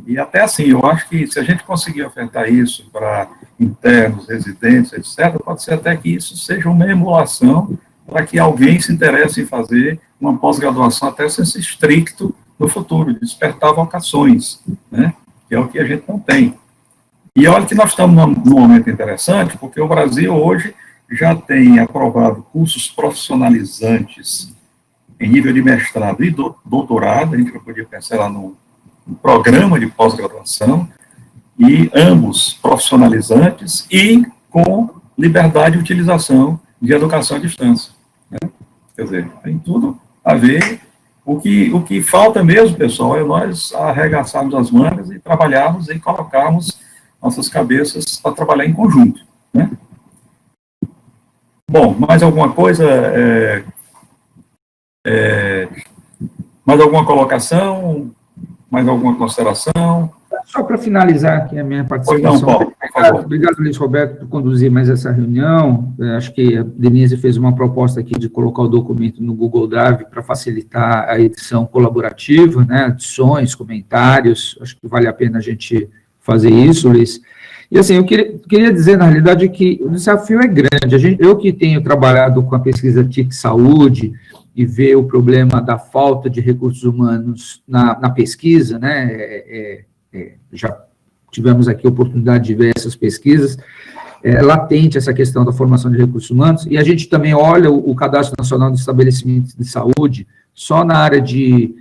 e até assim, eu acho que se a gente conseguir ofertar isso para internos, residentes, etc., pode ser até que isso seja uma emulação para que alguém se interesse em fazer uma pós-graduação até senso estricto no futuro, despertar vocações, né? Que é o que a gente não tem. E olha que nós estamos num momento interessante, porque o Brasil hoje já tem aprovado cursos profissionalizantes em nível de mestrado e doutorado, a gente já podia pensar lá no programa de pós-graduação, e ambos profissionalizantes e com liberdade de utilização de educação à distância, né? Quer dizer, tem tudo a ver. O que falta mesmo, pessoal, é nós arregaçarmos as mangas e trabalharmos e colocarmos nossas cabeças para trabalhar em conjunto, né? Bom, mais alguma coisa? Mais alguma colocação? Mais alguma consideração? Só para finalizar aqui a minha participação. Pois não, Paulo, por favor. Obrigado, Luiz Roberto, por conduzir mais essa reunião. Acho que a Denise fez uma proposta aqui de colocar o documento no Google Drive para facilitar a edição colaborativa, né, adições, comentários. Acho que vale a pena a gente fazer isso, Luiz. E assim, eu queria dizer, na realidade, que o desafio é grande. Eu que tenho trabalhado com a pesquisa TIC Saúde e ver o problema da falta de recursos humanos na pesquisa, né, já tivemos aqui a oportunidade de ver essas pesquisas, latente essa questão da formação de recursos humanos, e a gente também olha o Cadastro Nacional de Estabelecimentos de Saúde, só na área de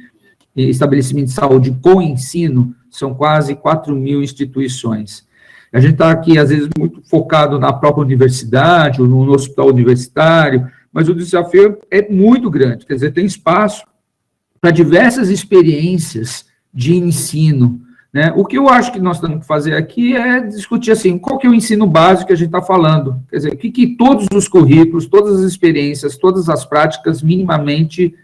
estabelecimento de saúde com ensino, são quase 4.000 instituições. A gente está aqui, às vezes, muito focado na própria universidade, ou no hospital universitário, mas o desafio é muito grande, quer dizer, tem espaço para diversas experiências de ensino, né? O que eu acho que nós temos que fazer aqui é discutir, assim, qual que é o ensino básico que a gente está falando, quer dizer, o que todos os currículos, todas as experiências, todas as práticas, minimamente,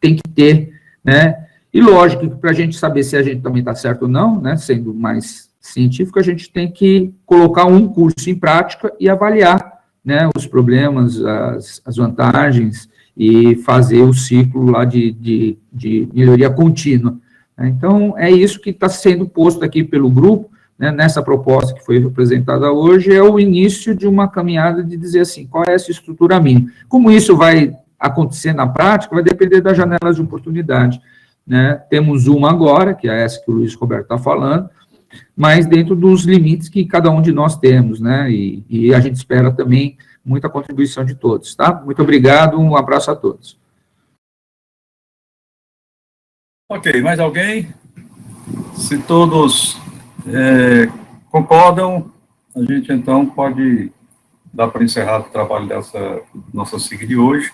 tem que ter, né? E, lógico, para a gente saber se a gente também está certo ou não, né, sendo mais científico, a gente tem que colocar um curso em prática e avaliar, né, os problemas, as vantagens, e fazer o ciclo lá de melhoria contínua. Então, é isso que está sendo posto aqui pelo grupo, né, nessa proposta que foi apresentada hoje, é o início de uma caminhada de dizer assim, qual é essa estrutura mínima. Como isso vai acontecer na prática, vai depender das janelas de oportunidade, né? Temos uma agora, que é essa que o Luiz Roberto está falando, mas dentro dos limites que cada um de nós temos, né, e a gente espera também muita contribuição de todos, tá? Muito obrigado, um abraço a todos. Ok, mais alguém? Se todos concordam, a gente então pode dar para encerrar o trabalho dessa nossa SIG de hoje,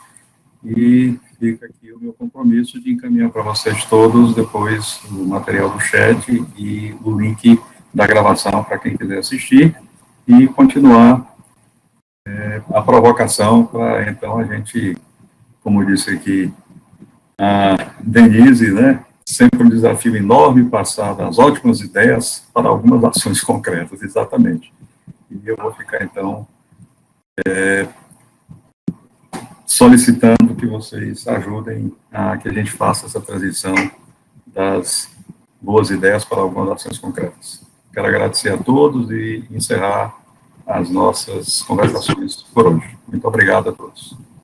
e fica aqui o meu compromisso de encaminhar para vocês todos depois o material do chat e o link da gravação para quem quiser assistir, e continuar a provocação para, então, a gente, como disse aqui a Denise, né, sempre um desafio enorme passar das ótimas ideias para algumas ações concretas, exatamente. E eu vou ficar, então, solicitando que vocês ajudem a que a gente faça essa transição das boas ideias para algumas ações concretas. Quero agradecer a todos e encerrar as nossas conversações por hoje. Muito obrigado a todos.